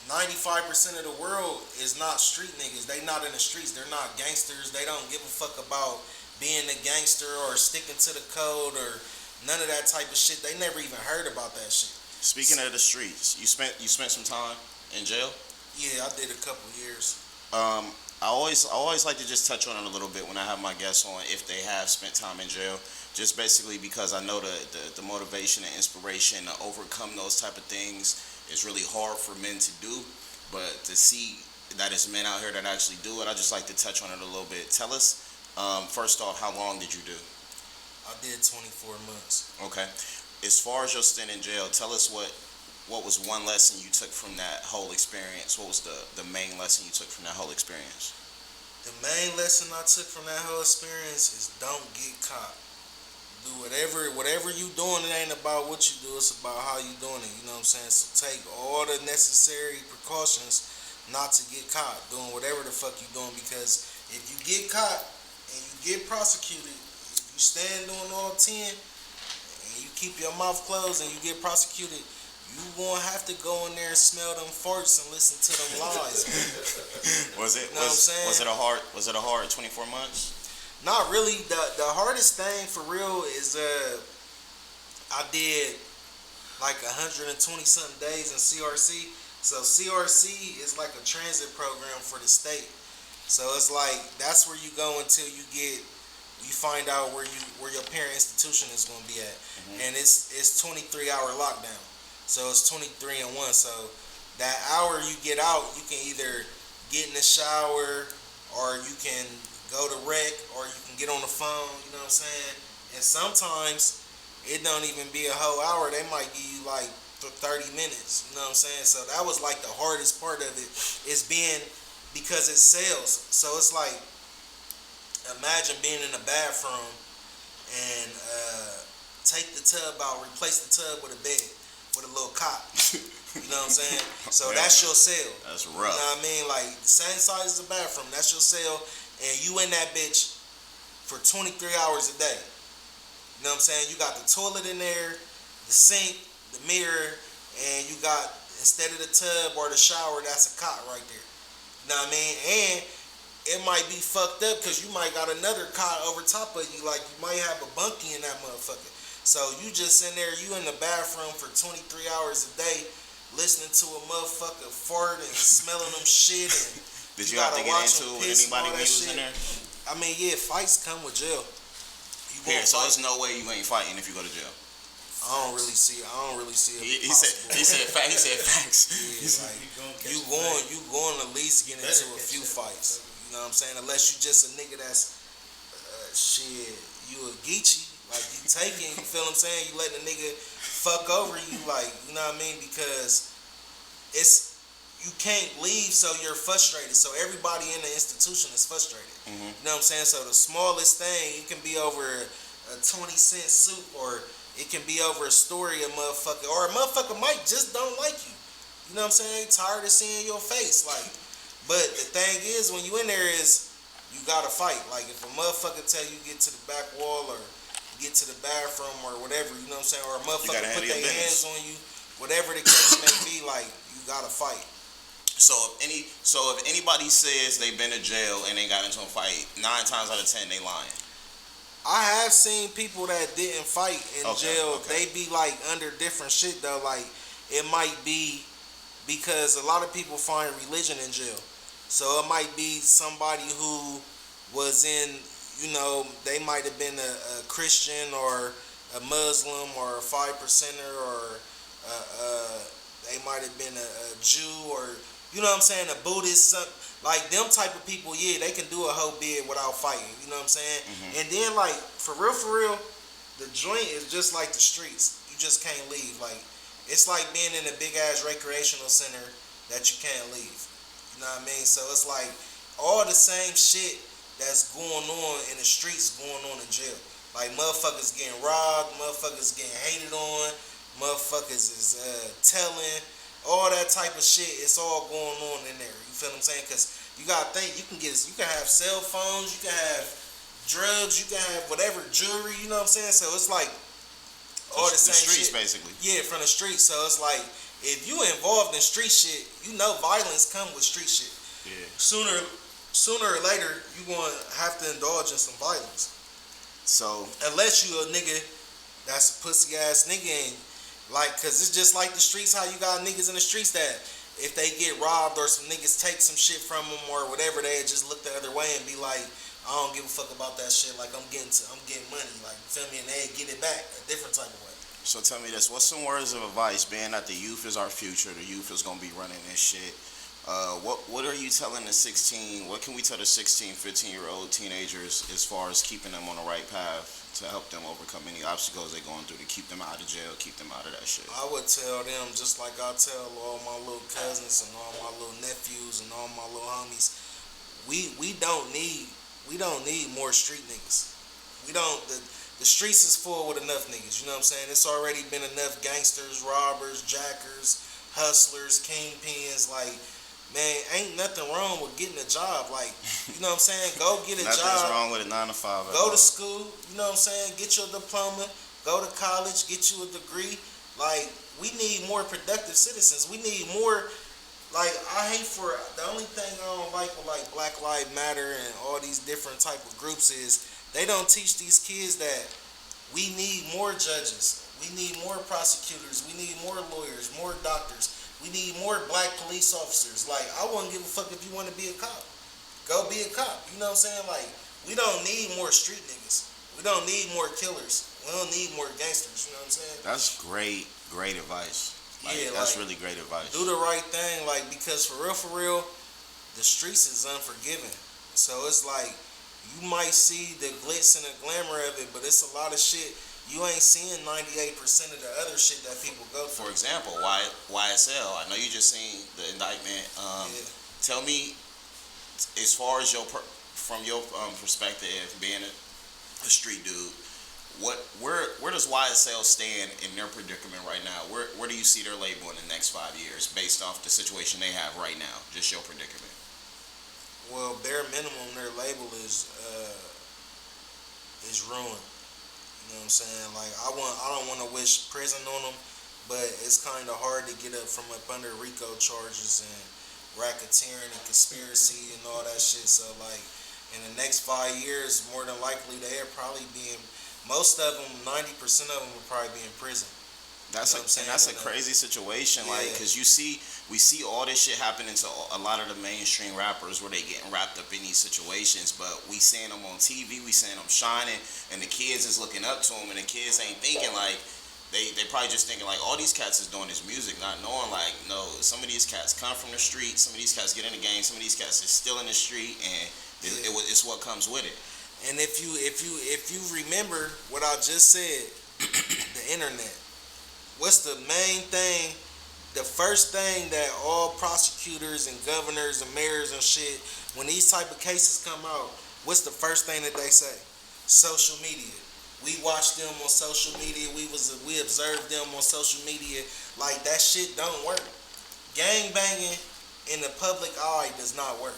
Speaker 3: 95% of the world is not street niggas. They not in the streets. They're not gangsters. They don't give a fuck about being a gangster or sticking to the code or none of that type of shit. They never even heard about that shit.
Speaker 1: Speaking of the streets, you spent some time in jail?
Speaker 3: Yeah, I did a couple years.
Speaker 1: I always like to just touch on it a little bit when I have my guests on, if they have spent time in jail, just basically because I know the motivation and inspiration to overcome those type of things is really hard for men to do, but to see that it's men out here that actually do it, I just like to touch on it a little bit. Tell us, first off, how long did you do?
Speaker 3: I did 24 months.
Speaker 1: Okay. As far as your stint in jail, tell us what was one lesson you took from that whole experience? What was the main lesson you took from that whole experience?
Speaker 3: The main lesson I took from that whole experience is don't get caught. do whatever you doing. It ain't about what you do. It's about how you doing it. You know what I'm saying? So take all the necessary precautions not to get caught doing whatever the fuck you doing. Because if you get caught and you get prosecuted, if you stand doing all 10 and you keep your mouth closed and you get prosecuted, you gonna have to go in there and smell them farts and listen to them lies.
Speaker 1: Was it?
Speaker 3: You know what I'm saying?
Speaker 1: Was it a hard 24 months?
Speaker 3: Not really. The hardest thing for real is I did like 120 something days in CRC. So CRC is like a transit program for the state. So it's like that's where you go until you find out where your parent institution is gonna be at. And it's 23-hour lockdown. So it's 23 and 1. So that hour you get out, you can either get in the shower or you can go to rec, or you can get on the phone, you know what I'm saying? And sometimes it don't even be a whole hour. They might give you like 30 minutes, you know what I'm saying? So that was like the hardest part of it, is being, because it sells. So it's like, imagine being in a bathroom and take the tub out, replace the tub with a bed, with a little cot. You know what I'm saying? So that's your cell.
Speaker 1: That's rough.
Speaker 3: You know what I mean? Like, the same size as a bathroom. That's your cell. And you in that bitch for 23 hours a day. You know what I'm saying? You got the toilet in there, the sink, the mirror, and you got, instead of the tub or the shower, that's a cot right there. You know what I mean? And it might be fucked up because you might got another cot over top of you. Like, you might have a bunkie in that motherfucker. So you just in there, you in the bathroom for 23 hours a day, listening to a motherfucker fart and smelling them shit. And
Speaker 1: did you have to get into it with anybody when you was in there?
Speaker 3: I mean, yeah, fights come with jail.
Speaker 1: Here, so there's no way you ain't fighting if you go to jail.
Speaker 3: I don't really see it.
Speaker 1: He said facts.
Speaker 3: Yeah, like, you going to at least get into a few fights. You know what I'm saying? Unless you just a nigga that's shit, you a Geechee. Like, you taking, you feel what I'm saying? You letting a nigga fuck over you, like, you know what I mean? Because you can't leave, so you're frustrated. So everybody in the institution is frustrated. You know what I'm saying? So the smallest thing, it can be over a 20-cent soup, or it can be over a story of motherfucker, or a motherfucker might just don't like you. You know what I'm saying? Tired of seeing your face. Like, but the thing is, when you in there is, you gotta fight. Like, if a motherfucker tell you get to the back wall or get to the bathroom or whatever, you know what I'm saying? Or a motherfucker put their hands on you, whatever the case may be, like, you gotta fight.
Speaker 1: So if anybody says they've been to jail and they got into a fight, 9 times out of 10 they lying.
Speaker 3: I have seen people that didn't fight in jail. They be like under different shit though. Like, it might be because a lot of people find religion in jail. So it might be somebody who was in, you know, they might have been a Christian or a Muslim or a 5%er, or they might have been a Jew, or, you know what I'm saying, a Buddhist, like them type of people. Yeah, they can do a whole bid without fighting, you know what I'm saying? And then, like, for real, the joint is just like the streets. You just can't leave. Like, it's like being in a big ass recreational center that you can't leave. You know what I mean? So it's like all the same shit that's going on in the streets going on in jail. Like, motherfuckers getting robbed, motherfuckers getting hated on, motherfuckers is telling, all that type of shit. It's all going on in there. You feel what I'm saying? Because you gotta think, you can have cell phones, you can have drugs, you can have whatever, jewelry. You know what I'm saying? So it's like all the same
Speaker 1: streets,
Speaker 3: shit.
Speaker 1: basically.
Speaker 3: Yeah, from the streets. So it's like, if you involved in street shit, you know violence come with street shit.
Speaker 1: Yeah.
Speaker 3: Sooner or later, you gonna have to indulge in some violence.
Speaker 1: So
Speaker 3: unless you a nigga that's a pussy ass nigga, and like, cause it's just like the streets, how you got niggas in the streets that if they get robbed or some niggas take some shit from them or whatever, they just look the other way and be like, I don't give a fuck about that shit. Like, I'm getting money. Like, you feel me? And they get it back a different type of way.
Speaker 1: So tell me this, what's some words of advice, being that the youth is our future, the youth is gonna be running this shit? What are you telling what can we tell the 16, 15-year-old teenagers as far as keeping them on the right path to help them overcome any obstacles they're going through, to keep them out of jail, keep them out of that shit?
Speaker 3: I would tell them, just like I tell all my little cousins and all my little nephews and all my little homies, we don't need more street niggas. We don't. the streets is full with enough niggas. You know what I'm saying? It's already been enough gangsters, robbers, jackers, hustlers, kingpins. Like, man, ain't nothing wrong with getting a job. Like, you know what I'm saying? Go get a job.
Speaker 1: Nothing's wrong with a 9 to 5.
Speaker 3: Go to school. You know what I'm saying? Get your diploma. Go to college. Get you a degree. Like, we need more productive citizens. We need more. Like, I hate for the only thing I don't like with like Black Lives Matter and all these different type of groups is they don't teach these kids that we need more judges, we need more prosecutors, we need more lawyers, more doctors, we need more black police officers. Like, I wouldn't give a fuck if you want to be a cop. Go be a cop. You know what I'm saying? Like, we don't need more street niggas. We don't need more killers. We don't need more gangsters. You know what I'm saying?
Speaker 1: That's great advice. Like, yeah, that's really great advice.
Speaker 3: Do the right thing, like, because for real, the streets is unforgiving. So it's like, you might see the glitz and the glamour of it, but it's a lot of shit you ain't seeing 98% of the other shit that people go through.
Speaker 1: For example, YSL. I know you just seen the indictment. Tell me, as far as from your perspective, being a street dude, where does YSL stand in their predicament right now? Where do you see their label in the next 5 years, based off the situation they have right now? Just your predicament.
Speaker 3: Well, bare minimum, their label is ruined. You know what I'm saying? Like, I don't want to wish prison on them, but it's kind of hard to get up from up under RICO charges and racketeering and conspiracy and all that shit. So, like, in the next 5 years, more than likely, they'll probably be in. Most of them, 90% of them, will probably be in prison.
Speaker 1: That's a crazy situation, yeah. Like, cause we see all this shit happening to a lot of the mainstream rappers where they getting wrapped up in these situations, but we seeing them on TV, we seeing them shining, and the kids is looking up to them, and the kids ain't thinking like, they probably just thinking like, all these cats is doing this music, not knowing like, no, some of these cats come from the street, some of these cats get in the game, some of these cats is still in the street, and it's what comes with it.
Speaker 3: And if you remember what I just said, the internet. What's the main thing, the first thing that all prosecutors and governors and mayors and shit, when these type of cases come out, what's the first thing that they say? Social media. We watched them on social media. We observed them on social media. Like, that shit don't work. Gang banging in the public eye does not work.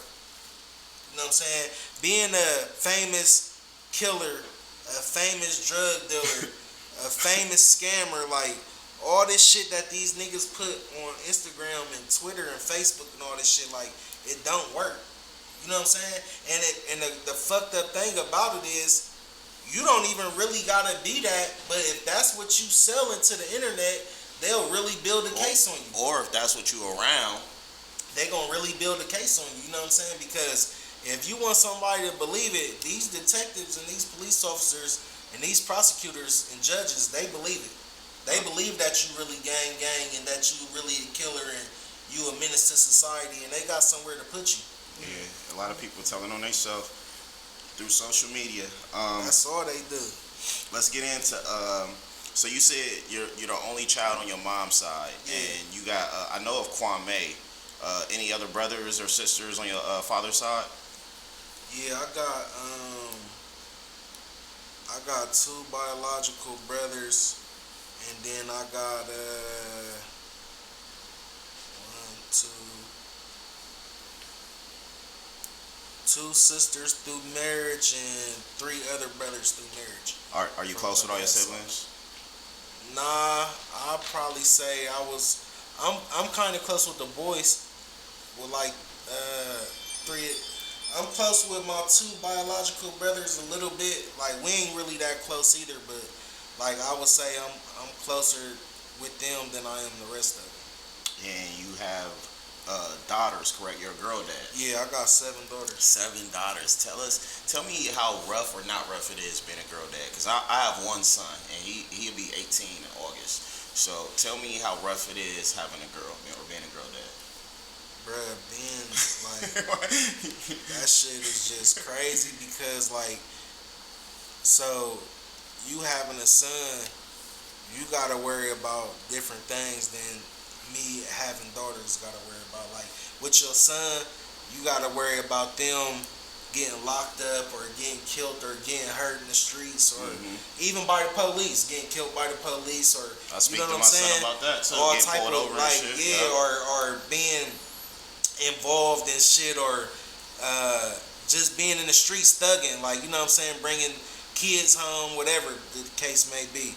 Speaker 3: You know what I'm saying? Being a famous killer, a famous drug dealer, a famous scammer, like, all this shit that these niggas put on Instagram and Twitter and Facebook and all this shit, like, it don't work. You know what I'm saying? And the fucked up thing about it is, you don't even really gotta be that, but if that's what you sell into the internet, they'll really build a case on you.
Speaker 1: Or if that's what you around,
Speaker 3: they gonna really build a case on you. You know what I'm saying? Because if you want somebody to believe it, these detectives and these police officers and these prosecutors and judges, they believe it. They believe that you really gang and that you really a killer and you a menace to society, and they got somewhere to put you.
Speaker 1: Yeah, a lot of people telling on themselves through social media.
Speaker 3: That's all they do.
Speaker 1: Let's get into. So you said you're the only child on your mom's side, and you got. I know of Kwame. Any other brothers or sisters on your father's side?
Speaker 3: Yeah, I got 2 biological brothers. And then I got 2 sisters through marriage and 3 other brothers through marriage.
Speaker 1: Are you close with all your siblings?
Speaker 3: Nah, I'll probably say I'm kind of close with the boys. With like 3. I'm close with my 2 biological brothers a little bit. Like, we ain't really that close either, but like, I would say I'm closer with them than I am the rest of them.
Speaker 1: And you have daughters, correct? You're a girl dad.
Speaker 3: Yeah, I got 7 daughters.
Speaker 1: 7 daughters. Tell me how rough or not rough it is being a girl dad. Because I have 1 son, and he'll be 18 in August. So tell me how rough it is having a girl or being a girl dad.
Speaker 3: Bruh, being like, that shit is just crazy because, like, so you having a son, you gotta worry about different things than me having daughters gotta worry about. Like, with your son, you gotta worry about them getting locked up or getting killed or getting hurt in the streets or even by the police, getting killed by the police or
Speaker 1: I speak
Speaker 3: you know
Speaker 1: to
Speaker 3: what I'm
Speaker 1: my son
Speaker 3: saying?
Speaker 1: about that too.
Speaker 3: All
Speaker 1: Getting
Speaker 3: type
Speaker 1: pulled
Speaker 3: of
Speaker 1: over
Speaker 3: like
Speaker 1: and shit.
Speaker 3: or being involved in shit or just being in the streets thugging, like you know what I'm saying, bringing kids home, whatever the case may be.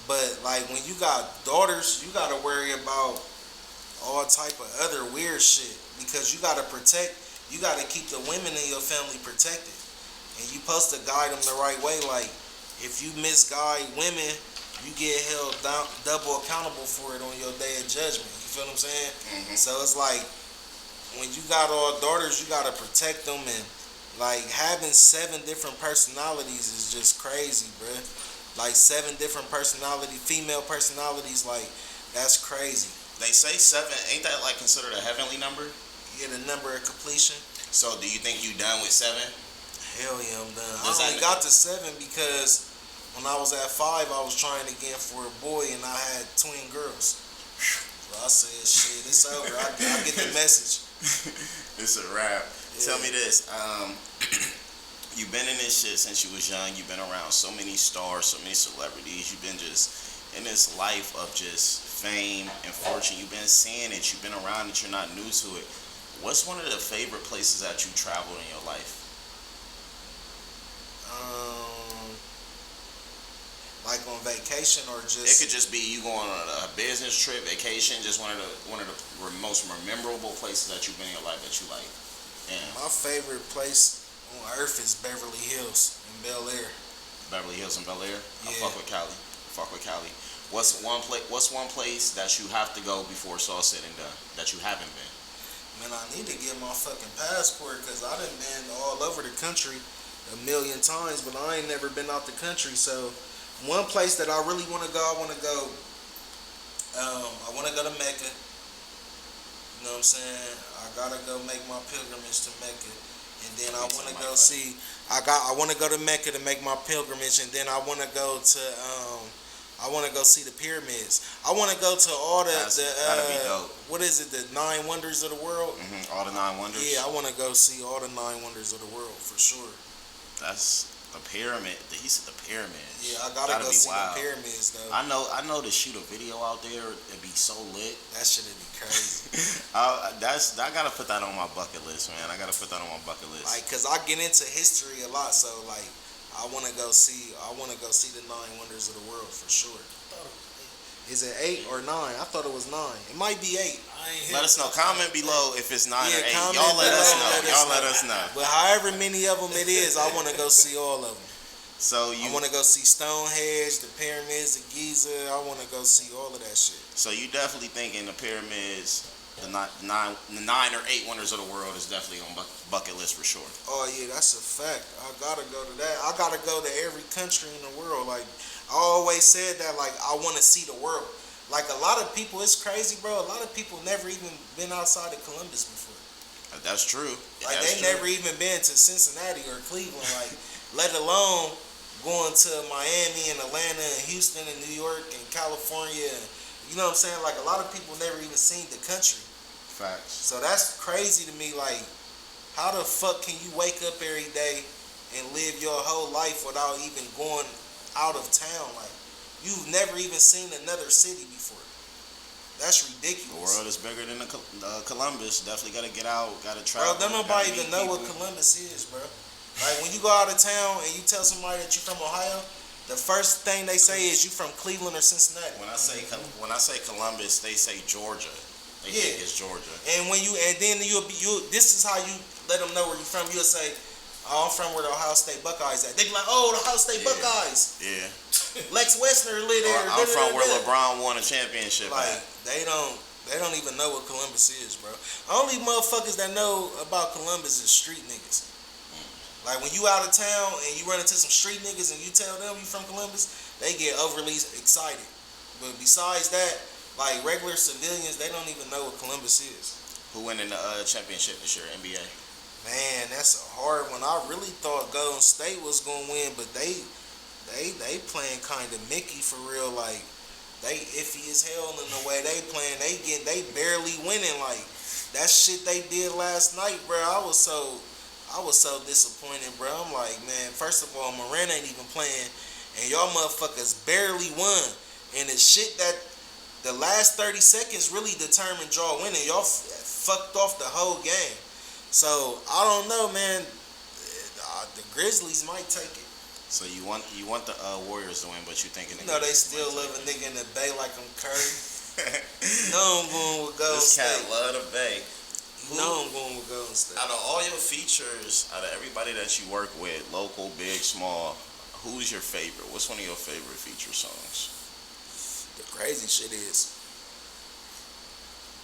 Speaker 3: But like when you got daughters, you gotta worry about all type of other weird shit because you gotta keep the women in your family protected, and you supposed to guide them the right way. Like if you misguide women, you get held down, double accountable for it on your day of judgment. You feel what I'm saying? So it's like when you got all daughters, you gotta protect them, and like having 7 different personalities is just crazy, bruh. Like 7 different female personalities, like that's crazy.
Speaker 1: They say 7, ain't that like considered a heavenly number?
Speaker 3: Yeah, the number of completion.
Speaker 1: So do you think you done with 7?
Speaker 3: Hell yeah, I'm done. I only got to 7 because when I was at 5, I was trying again for a boy and I had twin girls. So I said, shit, it's over. I get the message.
Speaker 1: It's a wrap.
Speaker 3: Yeah.
Speaker 1: Tell me this. You've been in this shit since you was young. You've been around so many stars, so many celebrities. You've been just in this life of just fame and fortune. You've been seeing it. You've been around it. You're not new to it. What's one of the favorite places that you traveled in your life?
Speaker 3: Like on vacation or just?
Speaker 1: It could just be you going on a business trip, vacation. Just one of the most memorable places that you've been in your life that you like. Damn.
Speaker 3: My favorite place on earth is Beverly Hills in Bel Air.
Speaker 1: Beverly Hills and Bel Air.
Speaker 3: Yeah.
Speaker 1: I fuck with Cali. What's one place that you have to go before it's all said and done that you haven't been?
Speaker 3: Man, I need to get my fucking passport because I done been all over the country a million times, but I ain't never been out the country. So one place that I really want to go, I want to go to Mecca. You know what I'm saying? I gotta go make my pilgrimage to Mecca, and then I want to go see. I want to go to Mecca to make my pilgrimage, and then I want to go to. I want to go see the pyramids. I want to go to all
Speaker 1: That'd be dope.
Speaker 3: What is it? The 9 wonders of the world.
Speaker 1: All the 9 wonders.
Speaker 3: Yeah, I want to go see all the 9 wonders of the world for sure.
Speaker 1: That's the pyramid. He said the pyramids.
Speaker 3: Yeah, I gotta go see
Speaker 1: wild.
Speaker 3: the pyramids though.
Speaker 1: I know to shoot a video out there, it'd be so lit.
Speaker 3: That shit'd be crazy.
Speaker 1: I gotta put that on my bucket list, man. I gotta put that on my bucket list.
Speaker 3: Like, cause I get into history a lot, so like, I wanna go see the 9 wonders of the world for sure. Is it 8 or 9? I thought it was 9. It might be 8.
Speaker 1: Let us know. Comment below if it's 9 or 8.
Speaker 3: Comment
Speaker 1: Y'all let us
Speaker 3: below,
Speaker 1: know. Y'all let us know.
Speaker 3: But however many of them it is, I want to go see all of them.
Speaker 1: So
Speaker 3: I want to go see Stonehenge, the pyramids, the Giza. I want to go see all of that shit.
Speaker 1: So you definitely thinking the pyramids, the 9 or 8 wonders of the world is definitely on bucket list for sure.
Speaker 3: Oh yeah, that's a fact. I gotta go to that. I gotta go to every country in the world. Like I always said that. Like I want to see the world. Like a lot of people, it's crazy, bro. A lot of people never even been outside of Columbus before.
Speaker 1: That's true.
Speaker 3: Like they never even been to Cincinnati or Cleveland. Like let alone going to Miami and Atlanta and Houston and New York and California. You know what I'm saying? Like a lot of people never even seen the country.
Speaker 1: Facts.
Speaker 3: So that's crazy to me. Like, how the fuck can you wake up every day and live your whole life without even going out of town? Like, you've never even seen another city before. That's ridiculous.
Speaker 1: The world is bigger than Columbus. Definitely got to get out, got to travel.
Speaker 3: Bro, don't nobody even know what Columbus is, bro. Like, when you go out of town and you tell somebody that you're from Ohio, the first thing they say is you from Cleveland or Cincinnati.
Speaker 1: When I say Columbus, they say Georgia. They think it's Georgia.
Speaker 3: And then this is how you let them know where you're from. You'll say, "Oh, I'm from where the Ohio State Buckeyes at." They be like, "Oh, the Ohio State Buckeyes."
Speaker 1: Yeah.
Speaker 3: Lex Wessner live there.
Speaker 1: I'm from where LeBron won a championship.
Speaker 3: Like they don't even know what Columbus is, bro. Only motherfuckers that know about Columbus is street niggas. Like when you out of town and you run into some street niggas and you tell them you from Columbus, they get overly excited. But besides that, like regular civilians, they don't even know what Columbus is.
Speaker 1: Who went in the championship this year, NBA?
Speaker 3: Man, that's a hard one. I really thought Golden State was gonna win, but they playing kind of Mickey for real. Like they iffy as hell in the way they playing. They barely winning. Like that shit they did last night, bro. I I was so disappointed, bro. I'm like, man, first of all, Moran ain't even playing, and y'all motherfuckers barely won. And the shit that the last 30 seconds really determined y'all winning. Y'all fucked off the whole game. So I don't know, man. The Grizzlies might take it.
Speaker 1: So you want the Warriors to win, but you thinking
Speaker 3: they still love a nigga in the Bay like I'm Curry. I'm going with Golden State.
Speaker 1: This cat love the Bay.
Speaker 3: I'm going with Golden State.
Speaker 1: Out of all your features, out of everybody that you work with, local, big, small, who's your favorite? What's one of your favorite feature songs?
Speaker 3: The crazy shit is,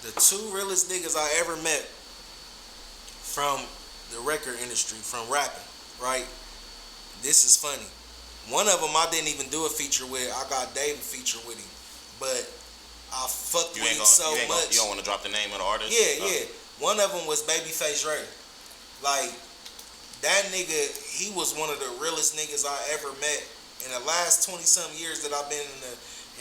Speaker 3: the two realest niggas I ever met from the record industry, from rapping, right? This is funny. One of them I didn't even do a feature with. I got Dave a feature with him, but I fucked with him so much.
Speaker 1: You don't want to drop the name of the artist?
Speaker 3: Yeah. One of them was Babyface Drake. Like, that nigga, he was one of the realest niggas I ever met in the last 20-something years that I've been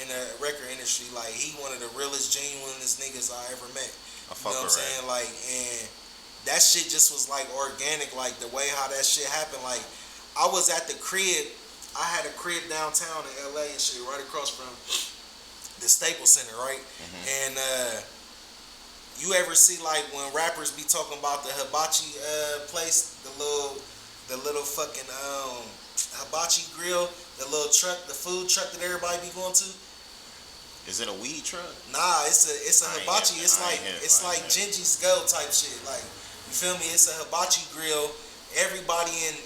Speaker 3: in the record industry. Like, he one of the realest, genuinest niggas I ever met.
Speaker 1: You know what I'm saying?
Speaker 3: Like, and that shit just was like organic, like the way how that shit happened. Like, I was at the crib. I had a crib downtown in LA and shit, right across from the Staples Center, right? Mm-hmm. And you ever see like when rappers be talking about the hibachi place, the little fucking hibachi grill, the little truck, the food truck that everybody be going to?
Speaker 1: Is it a weed truck?
Speaker 3: Nah, it's a hibachi. It's like Genji's Go type shit. Like, you feel me? It's a hibachi grill. Everybody in,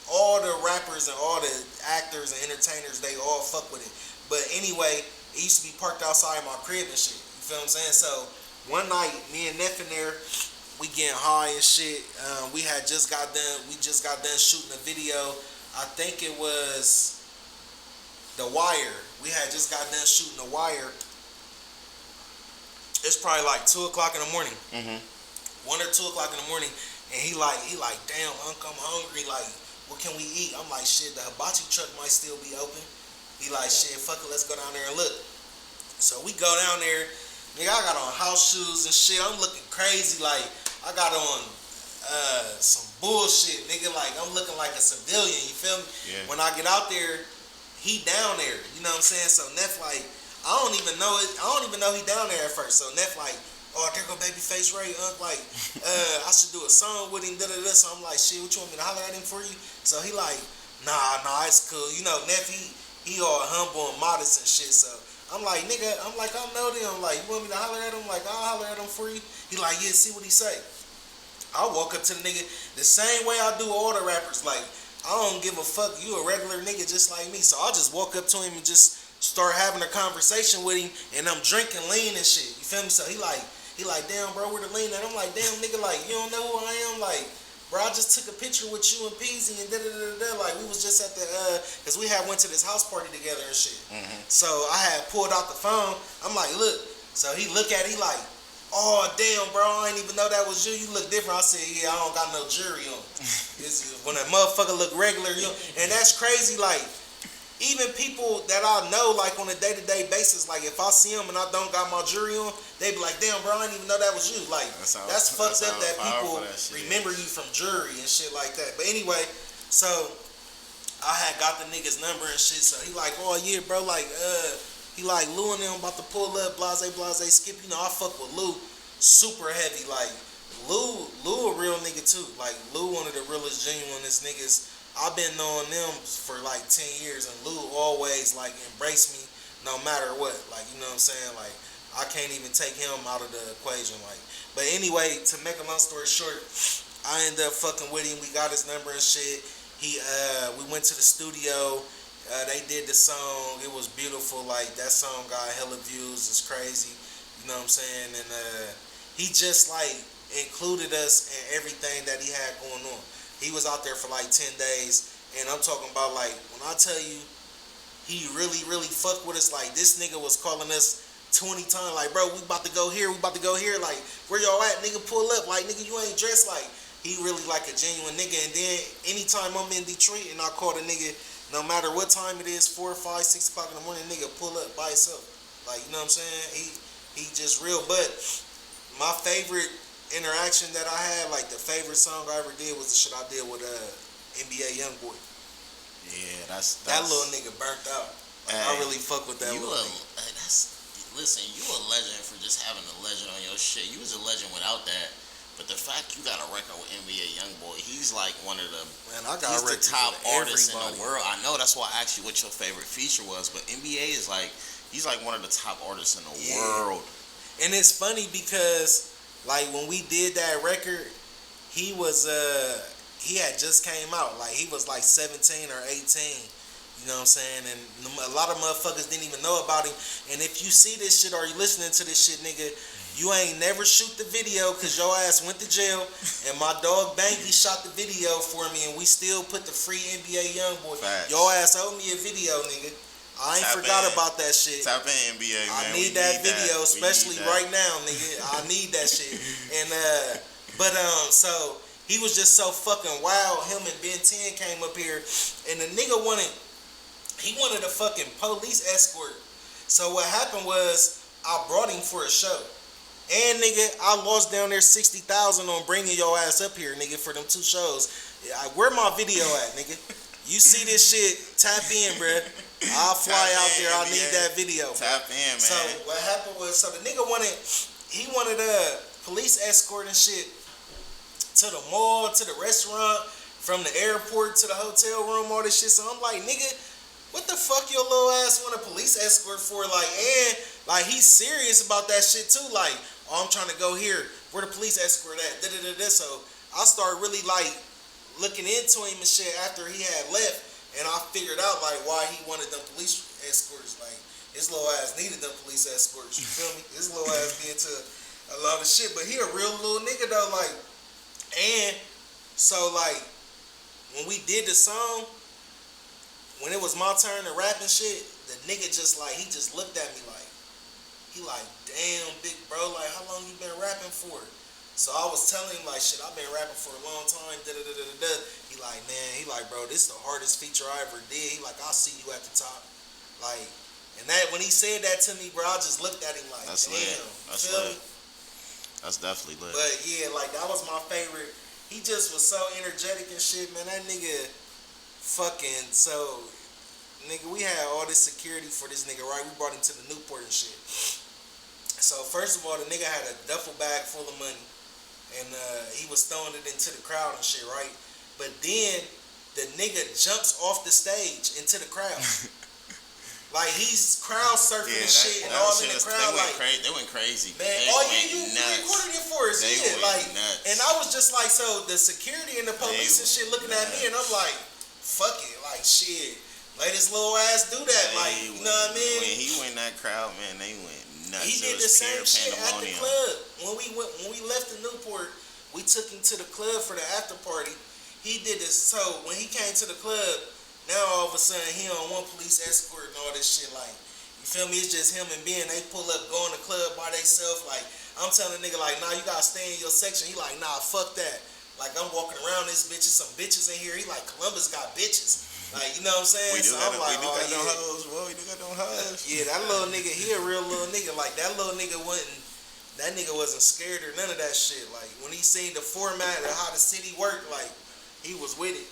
Speaker 3: all the rappers and all the actors and entertainers, they all fuck with it. But anyway, it used to be parked outside my crib and shit. You feel what I'm saying? So one night, me and Neff in there, we getting high and shit. We just got done shooting a video. I think it was The Wire. We had just got done shooting The Wire. It's probably like 2 o'clock in the morning. Mm-hmm. 1 or 2 o'clock in the morning, and he like, damn, Uncle, I'm hungry. Like, what can we eat? I'm like, shit, the hibachi truck might still be open. He like, shit, fuck it, let's go down there and look. So we go down there. Nigga, I got on house shoes and shit. I'm looking crazy. Like, I got on some bullshit, nigga. Like, I'm looking like a civilian. You feel me? Yeah. When I get out there, he down there. You know what I'm saying? So Neff like, I don't even know he down there at first. So Neff like, oh, there go Babyface Ray. Like, I should do a song with him. Da-da-da. So I'm like, shit, what you want me to holler at him for you? So he like, nah, it's cool. You know, Neff, he all humble and modest and shit. So I'm like, nigga, I know them. Like, you want me to holler at him? Like, I'll holler at him for you. He like, yeah, see what he say. I walk up to the nigga the same way I do all the rappers. Like, I don't give a fuck. You a regular nigga just like me. So I just walk up to him and just start having a conversation with him, and I'm drinking lean and shit. You feel me? So he like, damn, bro, where the lean at? I'm like, damn, nigga, like, you don't know who I am? Like, bro, I just took a picture with you and Peasy and da-da-da-da-da. Like, we was just at the, because we had went to this house party together and shit. Mm-hmm. So I had pulled out the phone. I'm like, look. So he look at it, he like, oh, damn, bro, I didn't even know that was you. You look different. I said, yeah, I don't got no jewelry on. When a motherfucker look regular, you know, and that's crazy. Like, even people that I know, like, on a day-to-day basis, like, if I see them and I don't got my jewelry on, they be like, damn, bro, I didn't even know that was you. Like, that's fucked up that people remember you from jewelry and shit like that. But anyway, so I had got the nigga's number and shit. So he like, oh, yeah, bro, like, he like, Lou and them about to pull up, blase, skip. You know, I fuck with Lou super heavy. Like, Lou a real nigga, too. Like, Lou one of the realest, genuinest niggas. I've been knowing them for like 10 years, and Lou always like embraced me no matter what. Like, you know what I'm saying? Like, I can't even take him out of the equation. Like, but anyway, to make a long story short, I ended up fucking with him. We got his number and shit. We went to the studio. They did the song. It was beautiful. Like, that song got hella views. It's crazy. You know what I'm saying? And he just like included us in everything that he had going on. He was out there for like 10 days, and I'm talking about, like, when I tell you he really, really fucked with us, like, this nigga was calling us 20 times, like, bro, we about to go here, like, where y'all at, nigga, pull up, like, nigga, you ain't dressed, like, he really like a genuine nigga. And then anytime I'm in Detroit and I call the nigga, no matter what time it is, 4, 5, 6 o'clock in the morning, nigga pull up by himself, like, you know what I'm saying, he just real. But my favorite interaction that I had, like the favorite song I ever did was the shit I did with NBA Youngboy.
Speaker 1: Yeah, that's
Speaker 3: that little nigga burnt out. Like, I really fuck with that little nigga.
Speaker 4: Listen, you a legend for just having a legend on your shit. You was a legend without that. But the fact you got a record with NBA Youngboy, he's like one of the he's the top artist in the world. I know, that's why I asked you what your favorite feature was. But NBA is like, he's like one of the top artists in the world.
Speaker 3: And it's funny because like when we did that record, he was he had just came out. Like he was like 17 or 18. You know what I'm saying? And a lot of motherfuckers didn't even know about him. And if you see this shit or you listening to this shit, nigga, you ain't never shoot the video because your ass went to jail. And my dog Banky shot the video for me, and we still put the free NBA Youngboy. Your ass owe me a video, nigga. I ain't forgot about that shit.
Speaker 1: Tap in NBA, man.
Speaker 3: I need that video, especially right now, nigga. I need that shit. And so he was just so fucking wild. Him and Ben 10 came up here, and the nigga wanted a fucking police escort. So what happened was I brought him for a show. And nigga, I lost down there $60,000 on bringing your ass up here, nigga, for them 2 shows. Where my video at, nigga? You see this shit, tap in, bruh. I'll fly out there. I need that video.
Speaker 1: Tap in, man.
Speaker 3: So what happened was, so the nigga wanted a police escort and shit to the mall, to the restaurant, from the airport to the hotel room, all this shit. So I'm like, nigga, what the fuck your little ass want a police escort for? Like, and like he's serious about that shit too. Like, oh, I'm trying to go here. Where the police escort at? So I started really like looking into him and shit after he had left, and I figured out like why he wanted them police escorts. Like his little ass needed them police escorts. You feel me? His little ass be into a lot of shit, but he a real little nigga though. Like, and so like when we did the song. When it was my turn to rap and shit, the nigga just like, he just looked at me like, he like, damn, big bro, like, how long you been rapping for? So I was telling him like, shit, I've been rapping for a long time, da-da-da-da-da. He like, man, he like, bro, this is the hardest feature I ever did. He like, I'll see you at the top. Like, and that, when he said that to me, bro, I just looked at him like,
Speaker 1: that's
Speaker 3: damn,
Speaker 1: lit. That's
Speaker 3: feel
Speaker 1: lit.
Speaker 3: me?
Speaker 1: That's definitely lit.
Speaker 3: But yeah, like, that was my favorite. He just was so energetic and shit, man. That nigga fucking, so... Nigga, we had all this security for this nigga, right? We brought him to the Newport and shit. So first of all, the nigga had a duffel bag full of money, and he was throwing it into the crowd and shit, right? But then the nigga jumps off the stage into the crowd. Like he's crowd surfing and shit, and all in the crowd.
Speaker 1: They went crazy.
Speaker 3: Man, you recorded it for us,
Speaker 1: nuts.
Speaker 3: And I was just like, so the security and the police and shit looking at me, and I'm like, fuck it, like shit. Let his little ass do that, like, you know what I mean?
Speaker 1: When he went in that crowd, man, they went nuts.
Speaker 3: He did the same shit at the club. When we left the Newport, we took him to the club for the after party. He did this. So when he came to the club, now all of a sudden he on one police escort and all this shit. Like, you feel me? It's just him and Ben. They pull up, go in the club by themselves. Like, I'm telling the nigga, like, nah, you gotta stay in your section. He like, nah, fuck that. Like, I'm walking around this bitch. Some bitches in here. He like, Columbus got bitches. Like, you know what I'm saying? We do got them hoes. Yeah, that little nigga, he a real little nigga. Like, that little nigga wasn't scared or none of that shit. Like, when he seen the format of how the city worked, like, he was with it.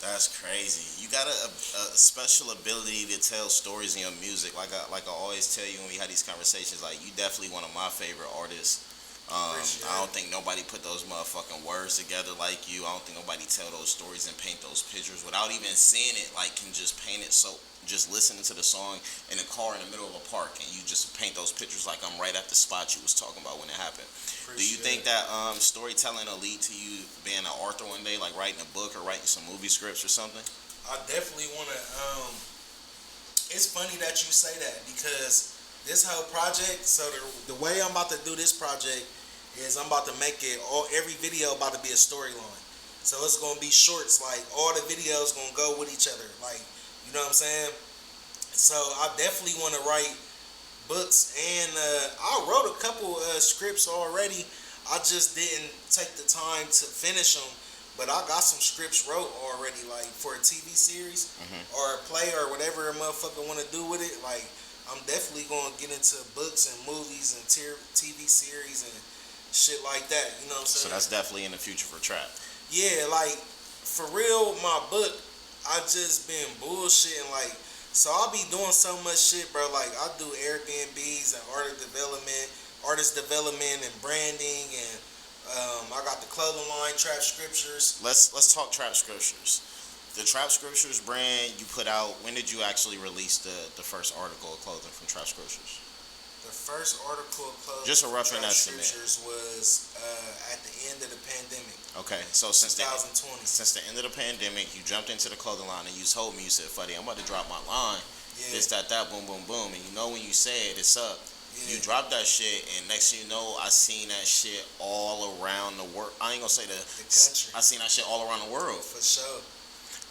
Speaker 1: That's crazy. You got a special ability to tell stories in your music. Like I always tell you when we had these conversations, like, you definitely one of my favorite artists. I don't think nobody put those motherfucking words together like you. I don't think nobody tell those stories and paint those pictures without even seeing it. Like, can just paint it so just listening to the song in a car in the middle of a park, and you just paint those pictures like I'm right at the spot you was talking about when it happened. Do you think that storytelling will lead to you being an author one day, like writing a book or writing some movie scripts or something?
Speaker 3: I definitely want to. It's funny that you say that because this whole project. So the way I'm about to do this project is I'm about to make it every video about to be a storyline. So it's gonna be shorts, like all the videos gonna go with each other, like, you know what I'm saying? So I definitely want to write books, and I wrote a couple scripts already. I just didn't take the time to finish them, but I got some scripts wrote already, like for a TV series or a play or whatever a motherfucker want to do with it. Like, I'm definitely gonna get into books and movies and TV series and shit like that. You know what I'm saying?
Speaker 4: So that's definitely in the future for trap.
Speaker 3: Yeah, like for real, my book, I just been bullshitting like. So I be doing so much shit, bro. Like I do Airbnbs and artist development and branding, and I got the clothing line, Trap Scriptures.
Speaker 4: Let's talk Trap Scriptures. The Trap Scriptures brand you put out. When did you actually release the first article of clothing from Trap Scriptures?
Speaker 3: The first article of clothing
Speaker 4: just a rough
Speaker 3: from Trap
Speaker 4: estimate.
Speaker 3: Scriptures was at the end of the pandemic.
Speaker 4: Okay, so since
Speaker 3: 2020.
Speaker 4: Since the end of the pandemic, you jumped into the clothing line and you told me, you said, "Fuddy, I'm about to drop my line." Yeah. This, that, boom, boom, boom, and you know when you say it, it's up. Yeah. You dropped that shit, and next thing you know, I seen that shit all around the world. I ain't gonna say the country. I seen that shit all around the world.
Speaker 3: For sure.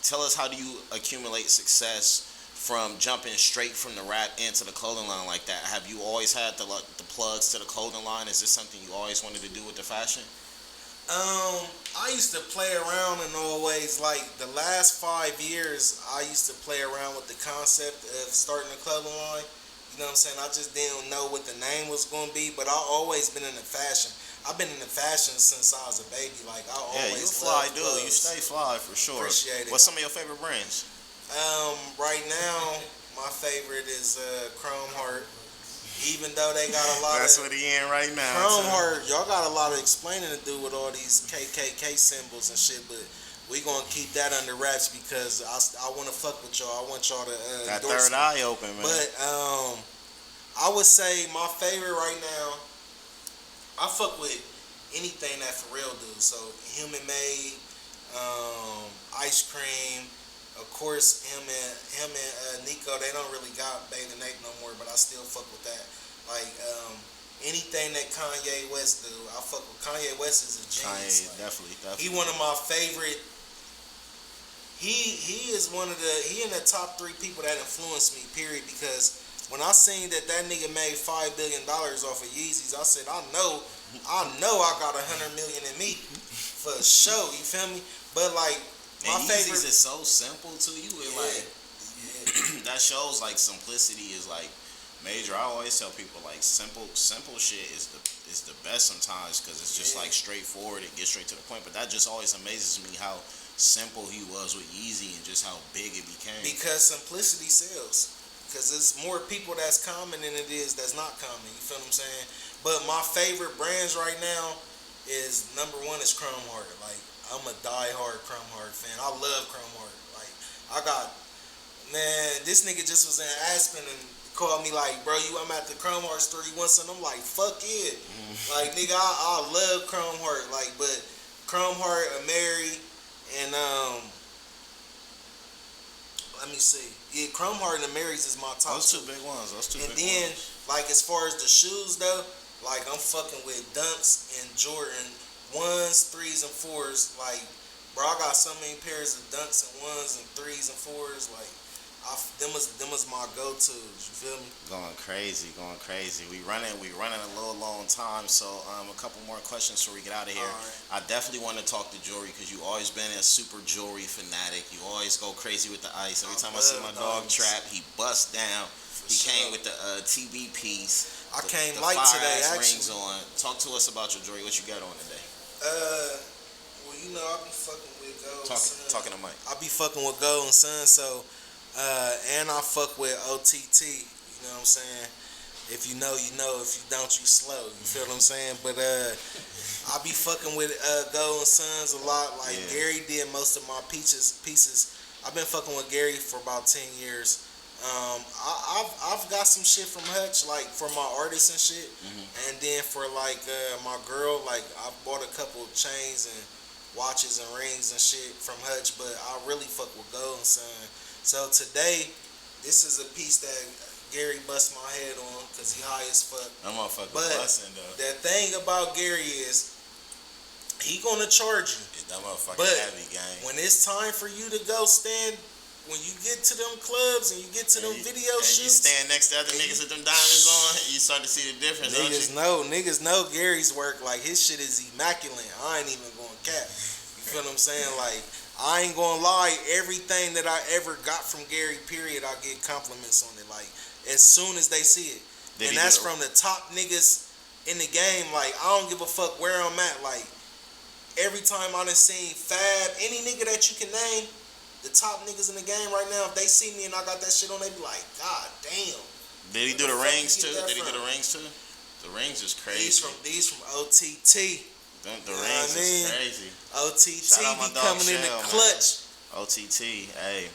Speaker 4: Tell us, how do you accumulate success from jumping straight from the rap into the clothing line like that? Have you always had the plugs to the clothing line? Is this something you always wanted to do with the fashion?
Speaker 3: I used to play around and always, like, the last 5 years, I used to play around with the concept of starting a clothing line. You know what I'm saying? I just didn't know what the name was going to be, but I always been into fashion. I've been into fashion since I was a baby. Like, I always
Speaker 4: you fly, dude.
Speaker 3: Clothes.
Speaker 4: You stay fly for sure.
Speaker 3: Appreciate it.
Speaker 4: What's some of your favorite brands?
Speaker 3: Right now, my favorite is Chrome Heart. Even though they got a lot
Speaker 4: That's what he in right now.
Speaker 3: Chrome Heart, y'all got a lot of explaining to do with all these KKK symbols and shit, but we gonna keep that under wraps because I want to fuck with y'all. I want y'all to
Speaker 4: that third eye open, man.
Speaker 3: But I would say my favorite right now, I fuck with anything that for real do. So Human Made, Ice Cream. Of course, him and Nico, they don't really got Bathing Ape no more, but I still fuck with that. Like, anything that Kanye West do, I fuck with. Kanye West is a genius.
Speaker 4: Kanye, definitely.
Speaker 3: He one of my favorite. He is one of he in the top 3 people that influenced me, period, because when I seen that nigga made $5 billion off of Yeezys, I said, I know I got 100 million in me, for sure, you feel me? But like, my favorite
Speaker 4: is so simple to you. It like that shows like simplicity is like major. I always tell people like simple shit is the best sometimes because it's just like straightforward. It gets straight to the point. But that just always amazes me how simple he was with Yeezy and just how big it became.
Speaker 3: Because simplicity sells. Because it's more people that's common than it is that's not common. You feel what I'm saying? But my favorite brands right now is number 1 is Chrome Heart. Like, I'm a die-hard Chrome Heart fan. I love Chrome Heart. Like, this nigga just was in Aspen and called me like, bro, I'm at the Chrome Heart store. You want something? I'm like, fuck it. Like, nigga, I love Chrome Heart. Like, but Chrome Heart, Ameri, and let me see. Yeah, Chrome Heart and Ameri's is my top.
Speaker 4: Those 2 big ones.
Speaker 3: And then, like, as far as the shoes though, like, I'm fucking with Dunks and Jordan 1s, 3s, and 4s. Like, bro, I got so many pairs of Dunks and 1s and 3s and 4s. Like, them was my go-tos. You feel me?
Speaker 4: Going crazy. We running a little long time. So a couple more questions before we get out of here. Right. I definitely want to talk to jewelry because you always been a super jewelry fanatic. You always go crazy with the ice. Every time I see my dog Trap, he busts down. He came with the TB piece.
Speaker 3: I came light today, actually.
Speaker 4: Rings on. Talk to us about your jewelry. What you got on today?
Speaker 3: Well, you know, I be fucking with gold.
Speaker 4: Talking to Mike.
Speaker 3: I be fucking with gold and sun, so, and I fuck with OTT. You know what I'm saying? If you know, you know. If you don't, you slow. You feel what I'm saying? But I be fucking with gold and suns a lot. Like Gary did most of my pieces. I've been fucking with Gary for about 10 years. I've got some shit from Hutch, like for my artists and shit, and then for like my girl, like I bought a couple of chains and watches and rings and shit from Hutch, but I really fuck with gold and sun. So today, this is a piece that Gary bust my head on because he high as fuck.
Speaker 4: That motherfucker busting though.
Speaker 3: The thing about Gary is he gonna charge you.
Speaker 4: That motherfucker heavy gang.
Speaker 3: When it's time for you to go stand. When you get to them clubs and you get to them video shoots,
Speaker 4: you stand next to other niggas with them diamonds on, you start to see the difference.
Speaker 3: Niggas know Gary's work. Like, his shit is immaculate. I ain't even going cap. You feel what I'm saying? Like, I ain't gonna lie. Everything that I ever got from Gary, period, I get compliments on it. Like, as soon as they see it, and that's from the top niggas in the game, like, I don't give a fuck where I'm at. Like, every time I done seen Fab, any nigga that you can name, the top niggas in the game right now, if they see me and I got that shit on, they be like, God damn.
Speaker 4: Did he do the rings too? The rings is crazy.
Speaker 3: These from OTT.
Speaker 4: The rings is crazy.
Speaker 3: OTT be coming in the clutch.
Speaker 4: Man. OTT, hey.